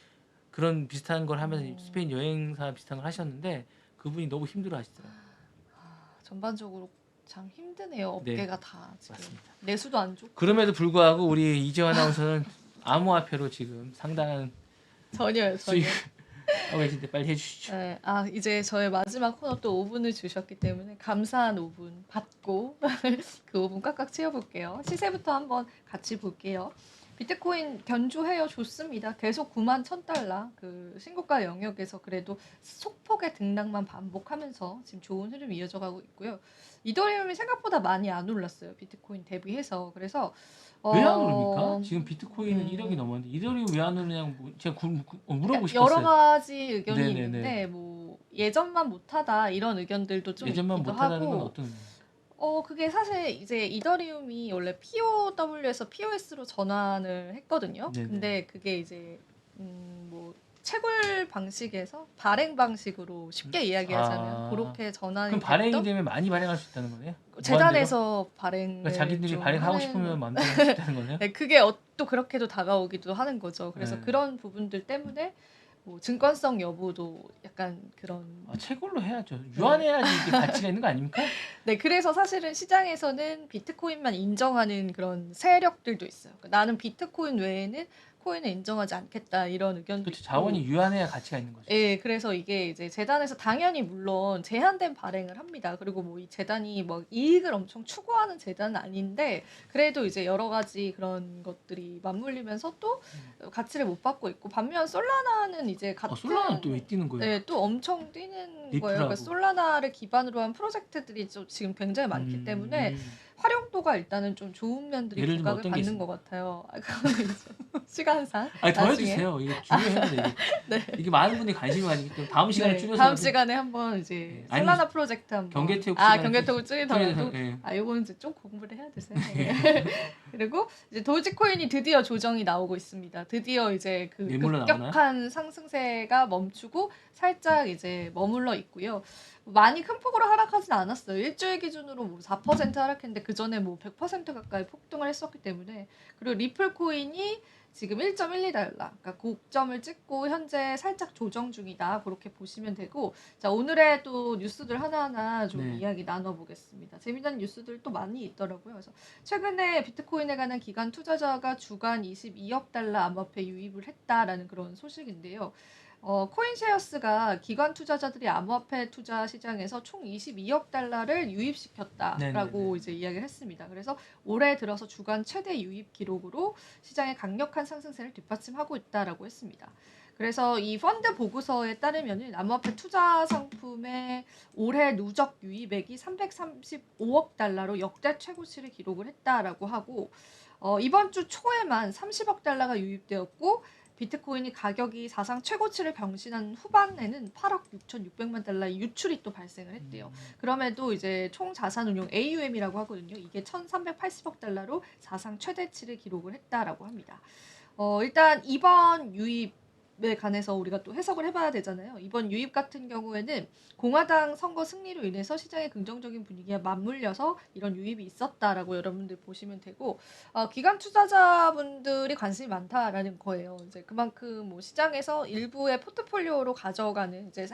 그런 비슷한 걸 하면서 스페인 여행사 비슷한 걸 하셨는데 그분이 너무 힘들어 하시더라고요. 전반적으로 참 힘드네요. 네, 업계가 다 지금. 맞습니다. 내수도 안 좋고. 그럼에도 불구하고 우리 이재환 아나운서는 암호화폐로 지금 상당한 전혀요. 수익 하고 계신데 빨리 해주시죠. 네, 이제 저의 마지막 코너 또 5분을 주셨기 때문에 감사한 5분 받고 그 5분 꽉꽉 채워볼게요. 시세부터 한번 같이 볼게요. 비트코인 견주해요. 좋습니다. 계속 9만 1,000달러 그 신고가 영역에서 그래도 속폭의 등락만 반복하면서 지금 좋은 흐름이 이어져가고 있고요. 이더리움이 생각보다 많이 안 올랐어요. 비트코인 대비해서. 그래서 왜 안 오릅니까? 지금 비트코인은 1억이 넘었는데 이더리움 왜 안 오느냐고 제가 물어보고 싶었어요. 여러 가지 의견이 네네네. 있는데 뭐 예전만 못하다 이런 의견들도 좀 예전만 있기도 못하다는 하고 건 어떤 의미예요? 그게 사실 이제 이더리움이 원래 POW에서 POS로 전환을 했거든요. 네네. 근데 그게 이제 뭐 채굴 방식에서 발행 방식으로 쉽게 이야기하자면 아. 그렇게 전환이 그럼 발행이 됐던 되면 많이 발행할 수 있다는 거네요? 재단에서 발행을 그러니까 자기들이 좀 발행하고 하는 싶으면 마음대로 할 수 있다는 거네요? 네, 그게 또 그렇게도 다가오기도 하는 거죠. 그래서 네. 그런 부분들 때문에 뭐 증권성 여부도 약간 그런 채굴로 해야죠. 유한해야지 이게 가치가 있는 거 아닙니까? 네, 그래서 사실은 시장에서는 비트코인만 인정하는 그런 세력들도 있어요. 그러니까 나는 비트코인 외에는 코인을 인정하지 않겠다 이런 의견도 그렇죠. 있고. 자원이 유한해야 가치가 있는 거죠. 예, 그래서 이게 이제 재단에서 당연히 물론 제한된 발행을 합니다. 그리고 뭐 이 재단이 뭐 이익을 엄청 추구하는 재단은 아닌데 그래도 이제 여러 가지 그런 것들이 맞물리면서 또 가치를 못 받고 있고 반면 솔라나는 이제 같은 솔라나는 또 왜 뛰는 거예요? 네, 또 엄청 뛰는 거예요. 리플하고. 그러니까 솔라나를 기반으로 한 프로젝트들이 좀 지금 굉장히 많기 때문에 활용도가 일단은 좀 좋은 면들이 예를 들면 부각을 어떤 게 받는 것 같아요. 그거는 이제 시간상 아니 더 나중에. 해주세요. 이게 중요해요. 이게. 네. 이게 많은 분이 관심이 가지기 때문에 다음 시간에 네, 줄여서 다음 시간에 한번 이제 네. 아니, 솔라나 프로젝트 한번 경계태국 시간에 경계태국 줄이더라도 예. 요거는 이제 좀 공부를 해야 되세요. 네. 그리고 이제 도지코인이 드디어 조정이 나오고 있습니다. 드디어 이제 그 매물로 급격한 상승세가 멈추고 살짝 이제 머물러 있고요. 많이 큰 폭으로 하락하진 않았어요. 일주일 기준으로 뭐 4% 하락했는데 그 전에 뭐 100% 가까이 폭등을 했었기 때문에 그리고 리플 코인이 지금 1.12달러, 그러니까 고점을 찍고 현재 살짝 조정 중이다. 그렇게 보시면 되고, 자 오늘의 또 뉴스들 하나하나 좀 네. 이야기 나눠보겠습니다. 재미난 뉴스들 또 많이 있더라고요. 그래서 최근에 비트코인에 관한 기관 투자자가 주간 22억 달러 암호화폐 유입을 했다라는 그런 소식인데요. 코인쉐어스가 기관 투자자들이 암호화폐 투자 시장에서 총 22억 달러를 유입시켰다라고 네네네. 이제 이야기를 했습니다. 그래서 올해 들어서 주간 최대 유입 기록으로 시장의 강력한 상승세를 뒷받침하고 있다라고 했습니다. 그래서 이 펀드 보고서에 따르면은 암호화폐 투자 상품의 올해 누적 유입액이 335억 달러로 역대 최고치를 기록을 했다라고 하고 이번 주 초에만 30억 달러가 유입되었고 비트코인이 가격이 사상 최고치를 경신한 후반에는 8억 6,600만 달러의 유출이 또 발생을 했대요. 그럼에도 이제 총 자산 운용 AUM이라고 하거든요. 이게 1,380억 달러로 사상 최대치를 기록을 했다라고 합니다. 일단 이번 유입에 관해서 우리가 또 해석을 해봐야 되잖아요. 이번 유입 같은 경우에는 공화당 선거 승리로 인해서 시장의 긍정적인 분위기가 맞물려서 이런 유입이 있었다라고 여러분들 보시면 되고 기관 투자자분들이 관심이 많다라는 거예요. 이제 그만큼 뭐 시장에서 일부의 포트폴리오로 가져가는 이제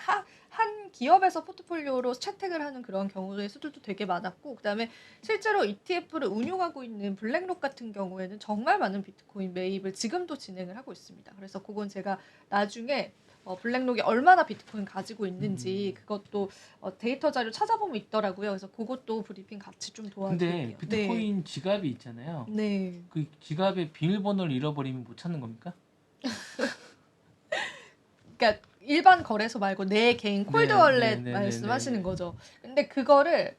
한 기업에서 포트폴리오로 채택을 하는 그런 경우의 수들도 되게 많았고 그다음에 실제로 ETF를 운용하고 있는 블랙록 같은 경우에는 정말 많은 비트코인 매입을 지금도 진행을 하고 있습니다. 그래서 그건 제가 나중에 블랙록이 얼마나 비트코인 가지고 있는지 그것도 데이터 자료 찾아보면 있더라고요. 그래서 그것도 브리핑 같이 좀 도와드릴게요. 근데 비트코인 지갑이 있잖아요. 네. 그 지갑에 비밀번호를 잃어버리면 못 찾는 겁니까? 그러니까 일반 거래소 말고 내 개인 콜드월렛 네, 말씀하시는 거죠. 근데 그거를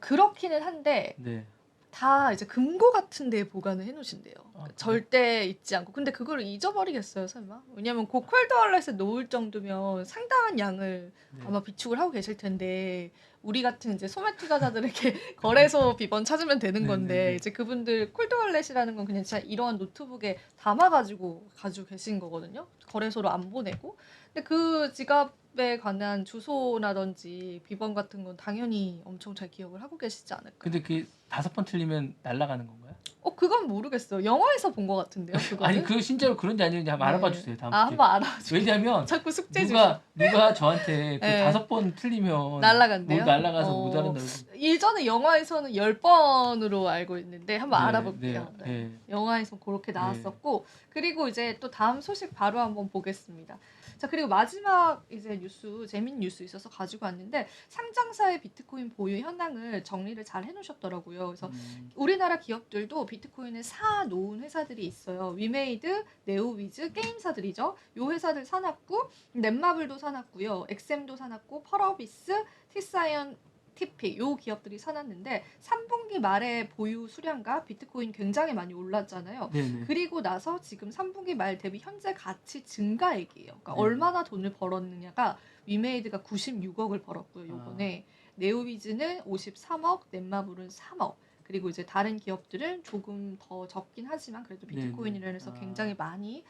그렇기는 한데 네. 다 이제 금고 같은 데에 보관을 해놓으신대요. 그래요? 절대 잊지 않고. 근데 그걸 잊어버리겠어요, 설마? 왜냐면 그 콜드월렛에 놓을 정도면 상당한 양을 네. 아마 비축을 하고 계실 텐데 우리 같은 이제 소매 투자자들에게 거래소 비번 찾으면 되는 건데 네네네. 이제 그분들 콜드월렛이라는 건 그냥 진짜 이러한 노트북에 담아가지고 가지고 계신 거거든요. 거래소로 안 보내고. 근데 그 지갑에 관한 주소라든지 비번 같은 건 당연히 엄청 잘 기억을 하고 계시지 않을까. 근데 그 5번 틀리면 날아가는 건가요? 그건 모르겠어요. 영화에서 본 것 같은데요, 그거는. 아니 그 진짜로 그런지 아닌지 한번 알아봐 주세요. 다음 주에. 한번 알아봐주세요. 왜냐면 자꾸 숙제 주시. 누가 저한테 그 네. 5번 틀리면 날아간대요? 뭐 날아가서 못 알아듣는 예전에 영화에서는 10번으로 알고 있는데 한번 알아볼게요. 네. 영화에서 그렇게 나왔었고 그리고 이제 또 다음 소식 바로 한번 보겠습니다. 자 그리고 마지막 이제 뉴스 재밌는 뉴스 있어서 가지고 왔는데 상장사의 비트코인 보유 현황을 정리를 잘 해놓으셨더라고요. 그래서 우리나라 기업들도 비트코인을 사놓은 회사들이 있어요. 위메이드, 네오위즈, 게임사들이죠. 요 회사들 사놨고 넷마블도 사놨고요. 엑셈도 사놨고 펄어비스, 티사이언, TP 요 기업들이 사놨는데 3분기 말에 보유 수량과 비트코인 굉장히 많이 올랐잖아요. 네네. 그리고 나서 지금 3분기 말 대비 현재 가치 증가액이에요. 그러니까 네. 얼마나 돈을 벌었느냐가 위메이드가 96억을 벌었고요. 요번에 네오위즈는 53억, 넷마블은 3억. 그리고 이제 다른 기업들은 조금 더 적긴 하지만 그래도 비트코인이라 해서 아. 굉장히 많이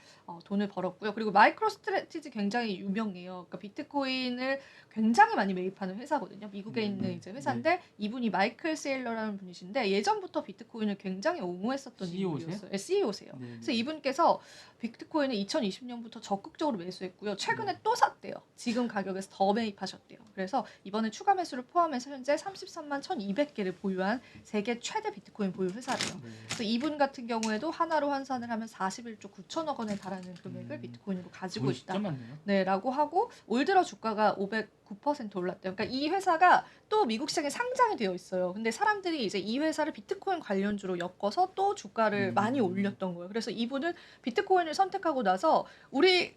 돈을 벌었고요. 그리고 마이크로스트래티지 굉장히 유명해요. 그러니까 비트코인을 굉장히 많이 매입하는 회사거든요. 미국에 있는 이제 회사인데 이분이 마이클 세일러라는 분이신데 예전부터 비트코인을 굉장히 옹호했었던 CEO 세요? 인물이었어요. CEO세요. 네. 그래서 이분께서 비트코인을 2020년부터 적극적으로 매수했고요. 최근에 또 샀대요. 지금 가격에서 더 매입하셨대요. 그래서 이번에 추가 매수를 포함해서 현재 33만 1,200개를 보유한 세계 최대 비트코인 보유 회사래요. 네. 그래서 이분 같은 경우에도 하나로 환산을 하면 41조 9천억 원에 달하는 금액을 비트코인으로 가지고 있다. 진짜 많네요. 네, 라고 하고 올 들어 주가가 509% 올랐대요. 그러니까 이 회사가 또 미국 시장에 상장이 되어 있어요. 근데 사람들이 이제 이 회사를 비트코인 관련주로 엮어서 또 주가를 많이 올렸던 거예요. 그래서 이분은 비트코인을 선택하고 나서 우리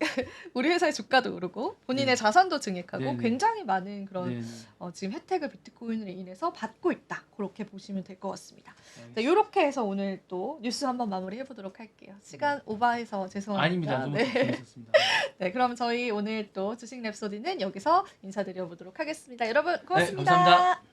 회사의 주가도 오르고 본인의 자산도 증액하고 네네. 굉장히 많은 그런 네. 지금 혜택을 비트코인으로 인해서 받고 있다. 그렇게 보시면 될 것 같습니다. 네. 이렇게 해서 오늘 또 뉴스 한번 마무리해 보도록 할게요. 시간 오버해서 죄송합니다. 아닙니다. 너무 네. 재밌었습니다. 네, 그럼 저희 오늘 또 주식 랩소디는 여기서 인사드려 보도록 하겠습니다. 여러분 고맙습니다. 감사합니다.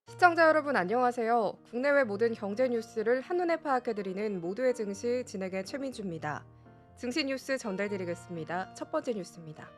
시청자 여러분 안녕하세요. 국내외 모든 경제 뉴스를 한눈에 파악해드리는 모두의 증시 진행의 최민주입니다. 증시 뉴스 전달드리겠습니다. 첫 번째 뉴스입니다.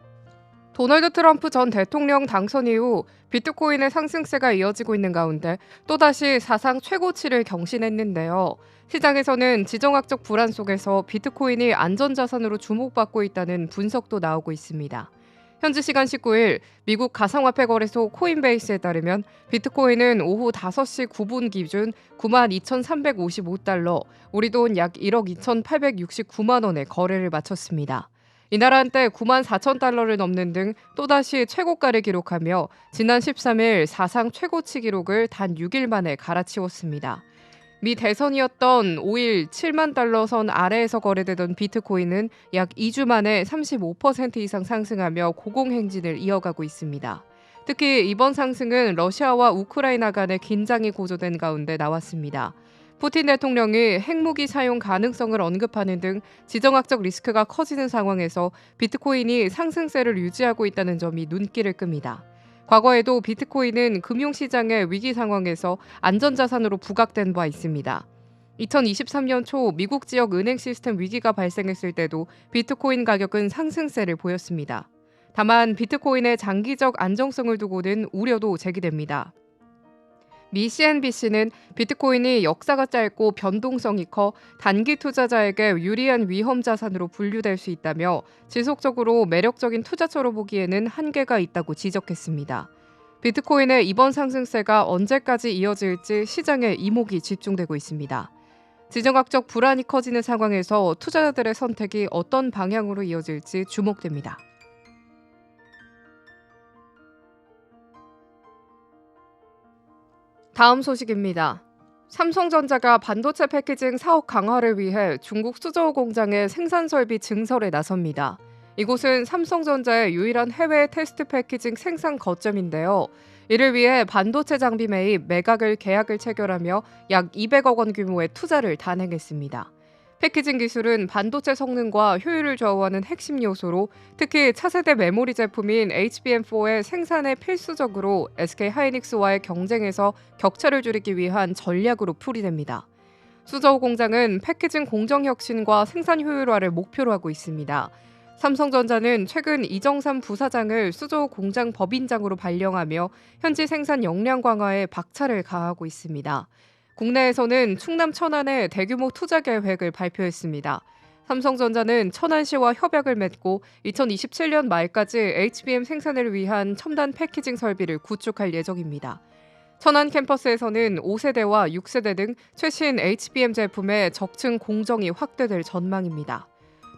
도널드 트럼프 전 대통령 당선 이후 비트코인의 상승세가 이어지고 있는 가운데 또다시 사상 최고치를 경신했는데요. 시장에서는 지정학적 불안 속에서 비트코인이 안전자산으로 주목받고 있다는 분석도 나오고 있습니다. 현지 시간 19일 미국 가상화폐 거래소 코인베이스에 따르면 비트코인은 오후 5시 9분 기준 92,355달러, 우리 돈 약 1억 2,869만 원에 거래를 마쳤습니다. 이날 한때 94,000달러를 넘는 등 또다시 최고가를 기록하며 지난 13일 사상 최고치 기록을 단 6일 만에 갈아치웠습니다. 미 대선이었던 5일 7만 달러 선 아래에서 거래되던 비트코인은 약 2주 만에 35% 이상 상승하며 고공행진을 이어가고 있습니다. 특히 이번 상승은 러시아와 우크라이나 간의 긴장이 고조된 가운데 나왔습니다. 푸틴 대통령이 핵무기 사용 가능성을 언급하는 등 지정학적 리스크가 커지는 상황에서 비트코인이 상승세를 유지하고 있다는 점이 눈길을 끕니다. 과거에도 비트코인은 금융시장의 위기 상황에서 안전자산으로 부각된 바 있습니다. 2023년 초 미국 지역 은행 시스템 위기가 발생했을 때도 비트코인 가격은 상승세를 보였습니다. 다만 비트코인의 장기적 안정성을 두고는 우려도 제기됩니다. 미 CNBC는 비트코인이 역사가 짧고 변동성이 커 단기 투자자에게 유리한 위험 자산으로 분류될 수 있다며 지속적으로 매력적인 투자처로 보기에는 한계가 있다고 지적했습니다. 비트코인의 이번 상승세가 언제까지 이어질지 시장에 이목이 집중되고 있습니다. 지정학적 불안이 커지는 상황에서 투자자들의 선택이 어떤 방향으로 이어질지 주목됩니다. 다음 소식입니다. 삼성전자가 반도체 패키징 사업 강화를 위해 중국 수저우 공장의 생산 설비 증설에 나섭니다. 이곳은 삼성전자의 유일한 해외 테스트 패키징 생산 거점인데요. 이를 위해 반도체 장비 매입 매각을 계약을 체결하며 약 200억 원 규모의 투자를 단행했습니다. 패키징 기술은 반도체 성능과 효율을 좌우하는 핵심 요소로 특히 차세대 메모리 제품인 HBM4의 생산에 필수적으로 SK하이닉스와의 경쟁에서 격차를 줄이기 위한 전략으로 풀이됩니다. 수저우 공장은 패키징 공정 혁신과 생산 효율화를 목표로 하고 있습니다. 삼성전자는 최근 이정삼 부사장을 수저우 공장 법인장으로 발령하며 현지 생산 역량 강화에 박차를 가하고 있습니다. 국내에서는 충남 천안에 대규모 투자 계획을 발표했습니다. 삼성전자는 천안시와 협약을 맺고 2027년 말까지 HBM 생산을 위한 첨단 패키징 설비를 구축할 예정입니다. 천안 캠퍼스에서는 5세대와 6세대 등 최신 HBM 제품의 적층 공정이 확대될 전망입니다.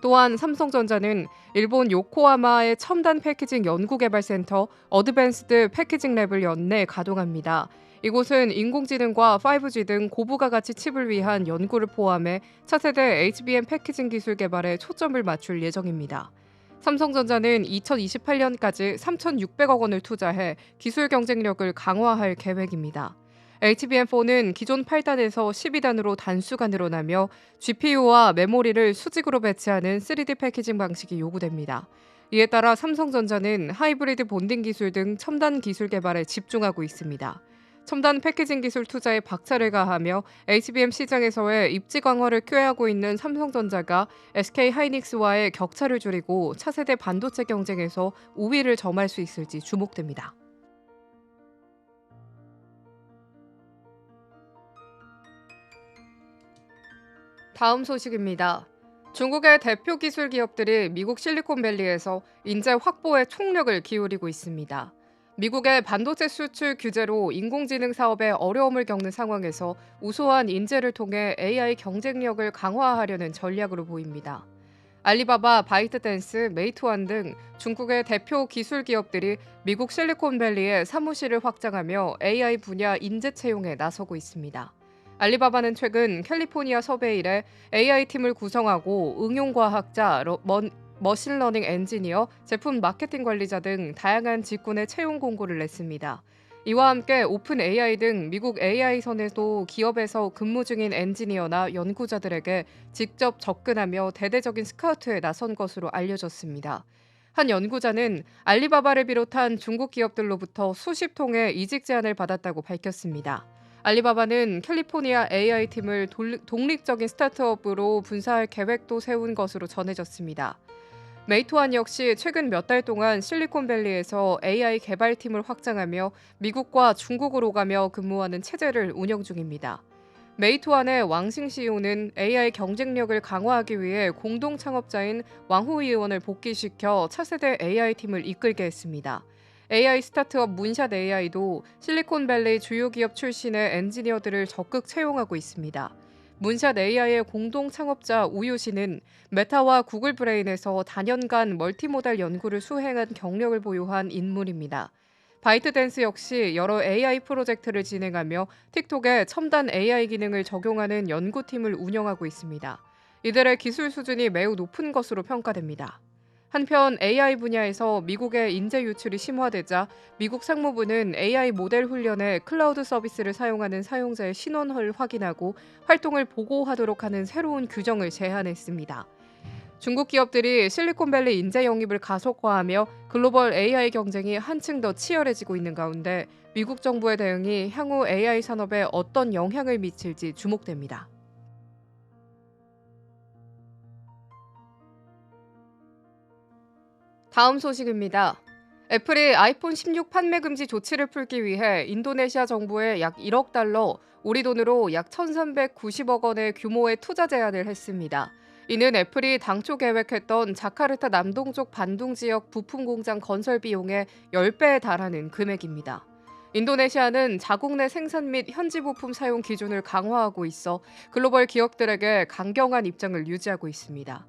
또한 삼성전자는 일본 요코하마의 첨단 패키징 연구개발센터 어드밴스드 패키징 랩을 연내 가동합니다. 이곳은 인공지능과 5G 등 고부가 가치 칩을 위한 연구를 포함해 차세대 HBM 패키징 기술 개발에 초점을 맞출 예정입니다. 삼성전자는 2028년까지 3,600억 원을 투자해 기술 경쟁력을 강화할 계획입니다. HBM4는 기존 8단에서 12단으로 단수가 늘어나며 GPU와 메모리를 수직으로 배치하는 3D 패키징 방식이 요구됩니다. 이에 따라 삼성전자는 하이브리드 본딩 기술 등 첨단 기술 개발에 집중하고 있습니다. 첨단 패키징 기술 투자에 박차를 가하며 HBM 시장에서의 입지 강화를 꾀하고 있는 삼성전자가 SK하이닉스와의 격차를 줄이고 차세대 반도체 경쟁에서 우위를 점할 수 있을지 주목됩니다. 다음 소식입니다. 중국의 대표 기술 기업들이 미국 실리콘밸리에서 인재 확보에 총력을 기울이고 있습니다. 미국의 반도체 수출 규제로 인공지능 사업에 어려움을 겪는 상황에서 우수한 인재를 통해 AI 경쟁력을 강화하려는 전략으로 보입니다. 알리바바, 바이트댄스, 메이투안 등 중국의 대표 기술 기업들이 미국 실리콘밸리에 사무실을 확장하며 AI 분야 인재 채용에 나서고 있습니다. 알리바바는 최근 캘리포니아 서베일에 AI팀을 구성하고 응용과학자, 머신러닝 엔지니어, 제품 마케팅 관리자 등 다양한 직군의 채용 공고를 냈습니다. 이와 함께 오픈 AI 등 미국 AI선에도 기업에서 근무 중인 엔지니어나 연구자들에게 직접 접근하며 대대적인 스카우트에 나선 것으로 알려졌습니다. 한 연구자는 알리바바를 비롯한 중국 기업들로부터 수십 통의 이직 제안을 받았다고 밝혔습니다. 알리바바는 캘리포니아 AI팀을 독립적인 스타트업으로 분사할 계획도 세운 것으로 전해졌습니다. 메이투안 역시 최근 몇 달 동안 실리콘밸리에서 AI 개발팀을 확장하며 미국과 중국으로 가며 근무하는 체제를 운영 중입니다. 메이투안의 왕싱 CEO는 AI 경쟁력을 강화하기 위해 공동 창업자인 왕후 의원을 복귀시켜 차세대 AI팀을 이끌게 했습니다. AI 스타트업 문샷 AI도 실리콘밸리 주요 기업 출신의 엔지니어들을 적극 채용하고 있습니다. 문샷 AI의 공동 창업자 우유 씨는 메타와 구글 브레인에서 다년간 멀티모달 연구를 수행한 경력을 보유한 인물입니다. 바이트댄스 역시 여러 AI 프로젝트를 진행하며 틱톡에 첨단 AI 기능을 적용하는 연구팀을 운영하고 있습니다. 이들의 기술 수준이 매우 높은 것으로 평가됩니다. 한편 AI 분야에서 미국의 인재 유출이 심화되자 미국 상무부는 AI 모델 훈련에 클라우드 서비스를 사용하는 사용자의 신원을 확인하고 활동을 보고하도록 하는 새로운 규정을 제안했습니다. 중국 기업들이 실리콘밸리 인재 영입을 가속화하며 글로벌 AI 경쟁이 한층 더 치열해지고 있는 가운데 미국 정부의 대응이 향후 AI 산업에 어떤 영향을 미칠지 주목됩니다. 다음 소식입니다. 애플이 아이폰 16 판매 금지 조치를 풀기 위해 인도네시아 정부에 약 1억 달러, 우리 돈으로 약 1,390억 원의 규모의 투자 제안을 했습니다. 이는 애플이 당초 계획했던 자카르타 남동쪽 반둥 지역 부품 공장 건설 비용의 10배에 달하는 금액입니다. 인도네시아는 자국 내 생산 및 현지 부품 사용 기준을 강화하고 있어 글로벌 기업들에게 강경한 입장을 유지하고 있습니다.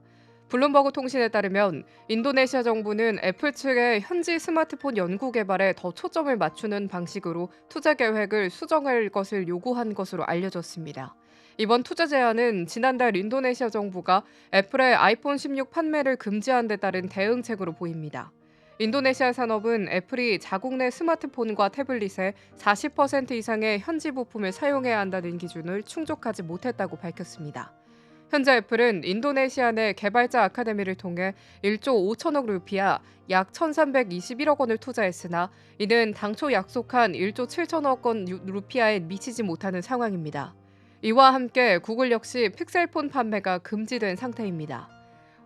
블룸버그 통신에 따르면 인도네시아 정부는 애플 측의 현지 스마트폰 연구 개발에 더 초점을 맞추는 방식으로 투자 계획을 수정할 것을 요구한 것으로 알려졌습니다. 이번 투자 제안은 지난달 인도네시아 정부가 애플의 아이폰 16 판매를 금지한 데 따른 대응책으로 보입니다. 인도네시아 산업은 애플이 자국 내 스마트폰과 태블릿의 40% 이상의 현지 부품을 사용해야 한다는 기준을 충족하지 못했다고 밝혔습니다. 현재 애플은 인도네시아 내 개발자 아카데미를 통해 1조 5천억 루피아, 약 1,321억 원을 투자했으나 이는 당초 약속한 1조 7천억 원 루피아에 미치지 못하는 상황입니다. 이와 함께 구글 역시 픽셀폰 판매가 금지된 상태입니다.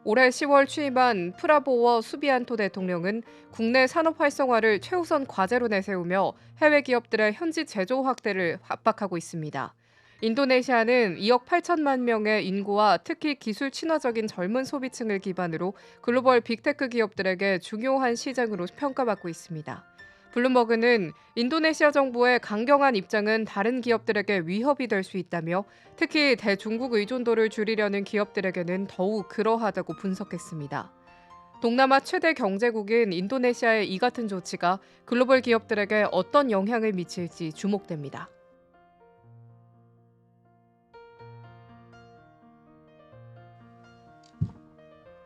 올해 10월 취임한 프라보워 수비안토 대통령은 국내 산업 활성화를 최우선 과제로 내세우며 해외 기업들의 현지 제조 확대를 압박하고 있습니다. 인도네시아는 2억 8천만 명의 인구와 특히 기술 친화적인 젊은 소비층을 기반으로 글로벌 빅테크 기업들에게 중요한 시장으로 평가받고 있습니다. 블룸버그는 인도네시아 정부의 강경한 입장은 다른 기업들에게 위협이 될 수 있다며 특히 대중국 의존도를 줄이려는 기업들에게는 더욱 그러하다고 분석했습니다. 동남아 최대 경제국인 인도네시아의 이 같은 조치가 글로벌 기업들에게 어떤 영향을 미칠지 주목됩니다.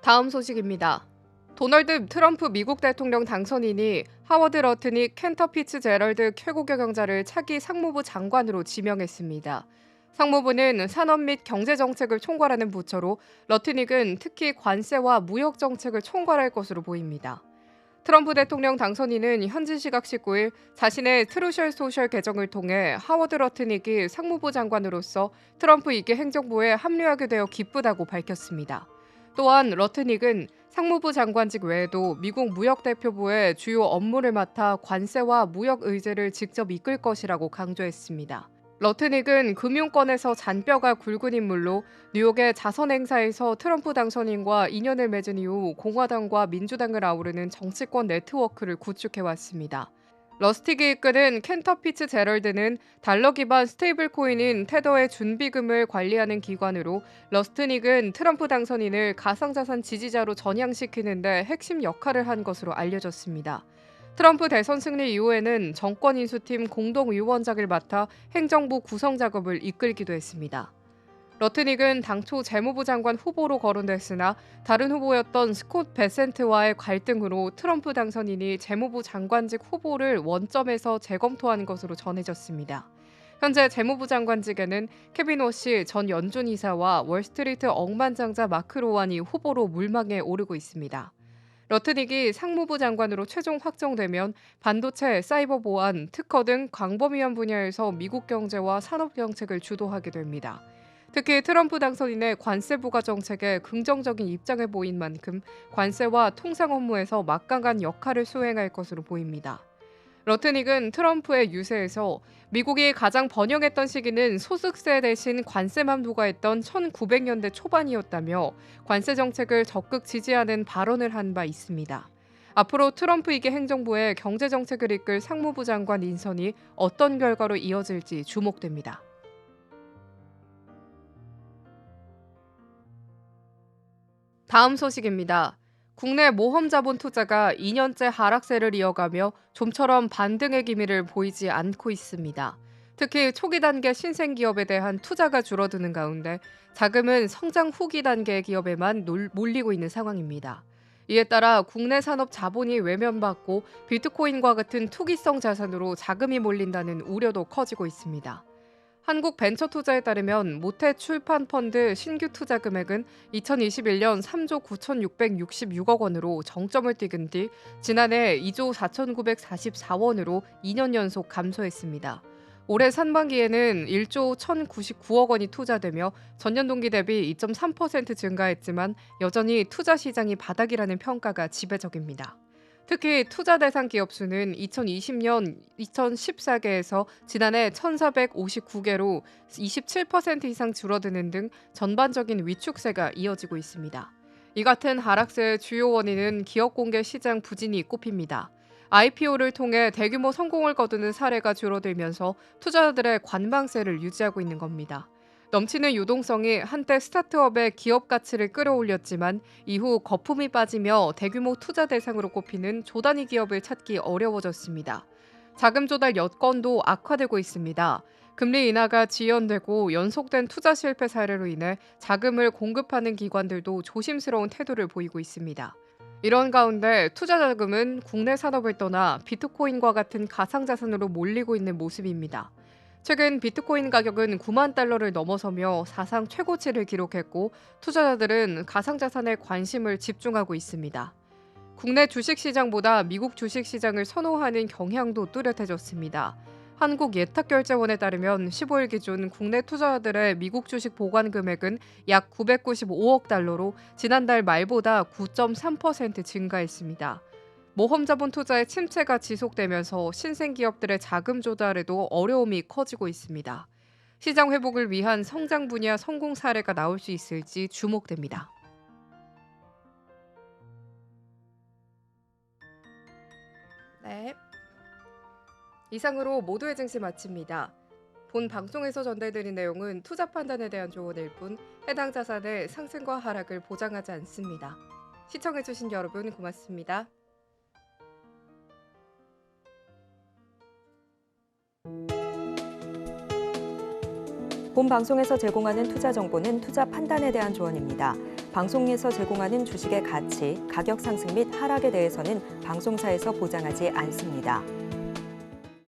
다음 소식입니다. 도널드 트럼프 미국 대통령 당선인이 하워드 러트닉 켄터 피츠제럴드 최고 경영자를 차기 상무부 장관으로 지명했습니다. 상무부는 산업 및 경제 정책을 총괄하는 부처로 러트닉은 특히 관세와 무역 정책을 총괄할 것으로 보입니다. 트럼프 대통령 당선인은 현지 시각 19일 자신의 트루셜 소셜 계정을 통해 하워드 러트닉이 상무부 장관으로서 트럼프 2기 행정부에 합류하게 되어 기쁘다고 밝혔습니다. 또한 러트닉은 상무부 장관직 외에도 미국 무역대표부의 주요 업무를 맡아 관세와 무역 의제를 직접 이끌 것이라고 강조했습니다. 러트닉은 금융권에서 잔뼈가 굵은 인물로 뉴욕의 자선 행사에서 트럼프 당선인과 인연을 맺은 이후 공화당과 민주당을 아우르는 정치권 네트워크를 구축해왔습니다. 러스틱이 이끄는 켄터 피츠제럴드는 달러 기반 스테이블 코인인 테더의 준비금을 관리하는 기관으로 러스트닉은 트럼프 당선인을 가상자산 지지자로 전향시키는 데 핵심 역할을 한 것으로 알려졌습니다. 트럼프 대선 승리 이후에는 정권 인수팀 공동위원장을 맡아 행정부 구성 작업을 이끌기도 했습니다. 러트닉은 당초 재무부 장관 후보로 거론됐으나 다른 후보였던 스콧 베센트와의 갈등으로 트럼프 당선인이 재무부 장관직 후보를 원점에서 재검토한 것으로 전해졌습니다. 현재 재무부 장관직에는 케빈 워시 전 연준 이사와 월스트리트 억만장자 마크 로완이 후보로 물망에 오르고 있습니다. 러트닉이 상무부 장관으로 최종 확정되면 반도체, 사이버 보안, 특허 등 광범위한 분야에서 미국 경제와 산업 정책을 주도하게 됩니다. 특히 트럼프 당선인의 관세 부과 정책에 긍정적인 입장을 보인 만큼 관세와 통상 업무에서 막강한 역할을 수행할 것으로 보입니다. 러트닉은 트럼프의 유세에서 미국이 가장 번영했던 시기는 소득세 대신 관세만 부과했던 1900년대 초반이었다며 관세 정책을 적극 지지하는 발언을 한 바 있습니다. 앞으로 트럼프 2기 행정부의 경제 정책을 이끌 상무부 장관 인선이 어떤 결과로 이어질지 주목됩니다. 다음 소식입니다. 국내 모험 자본 투자가 2년째 하락세를 이어가며 좀처럼 반등의 기미를 보이지 않고 있습니다. 특히 초기 단계 신생 기업에 대한 투자가 줄어드는 가운데 자금은 성장 후기 단계의 기업에만 몰리고 있는 상황입니다. 이에 따라 국내 산업 자본이 외면받고 비트코인과 같은 투기성 자산으로 자금이 몰린다는 우려도 커지고 있습니다. 한국벤처투자에 따르면 모태 출판 펀드 신규 투자 금액은 2021년 3조 9,666억 원으로 정점을 찍은 뒤 지난해 2조 4,944원으로 2년 연속 감소했습니다. 올해 상반기에는 1조 1,099억 원이 투자되며 전년 동기 대비 2.3% 증가했지만 여전히 투자 시장이 바닥이라는 평가가 지배적입니다. 특히 투자 대상 기업 수는 2020년 2014개에서 지난해 1,459개로 27% 이상 줄어드는 등 전반적인 위축세가 이어지고 있습니다. 이 같은 하락세의 주요 원인은 기업 공개 시장 부진이 꼽힙니다. IPO를 통해 대규모 성공을 거두는 사례가 줄어들면서 투자자들의 관망세를 유지하고 있는 겁니다. 넘치는 유동성이 한때 스타트업의 기업 가치를 끌어올렸지만 이후 거품이 빠지며 대규모 투자 대상으로 꼽히는 조단위 기업을 찾기 어려워졌습니다. 자금 조달 여건도 악화되고 있습니다. 금리 인하가 지연되고 연속된 투자 실패 사례로 인해 자금을 공급하는 기관들도 조심스러운 태도를 보이고 있습니다. 이런 가운데 투자 자금은 국내 산업을 떠나 비트코인과 같은 가상자산으로 몰리고 있는 모습입니다. 최근 비트코인 가격은 9만 달러를 넘어서며 사상 최고치를 기록했고 투자자들은 가상자산에 관심을 집중하고 있습니다. 국내 주식시장보다 미국 주식시장을 선호하는 경향도 뚜렷해졌습니다. 한국예탁결제원에 따르면 15일 기준 국내 투자자들의 미국 주식 보관 금액은 약 995억 달러로 지난달 말보다 9.3% 증가했습니다. 모험 자본 투자의 침체가 지속되면서 신생 기업들의 자금 조달에도 어려움이 커지고 있습니다. 시장 회복을 위한 성장 분야 성공 사례가 나올 수 있을지 주목됩니다. 네. 이상으로 모두의 증시 마칩니다. 본 방송에서 전달드린 내용은 투자 판단에 대한 조언일 뿐 해당 자산의 상승과 하락을 보장하지 않습니다. 시청해주신 여러분 고맙습니다. 본 방송에서 제공하는 투자 정보는 투자 판단에 대한 조언입니다. 방송에서 제공하는 주식의 가치, 가격 상승 및 하락에 대해서는 방송사에서 보장하지 않습니다.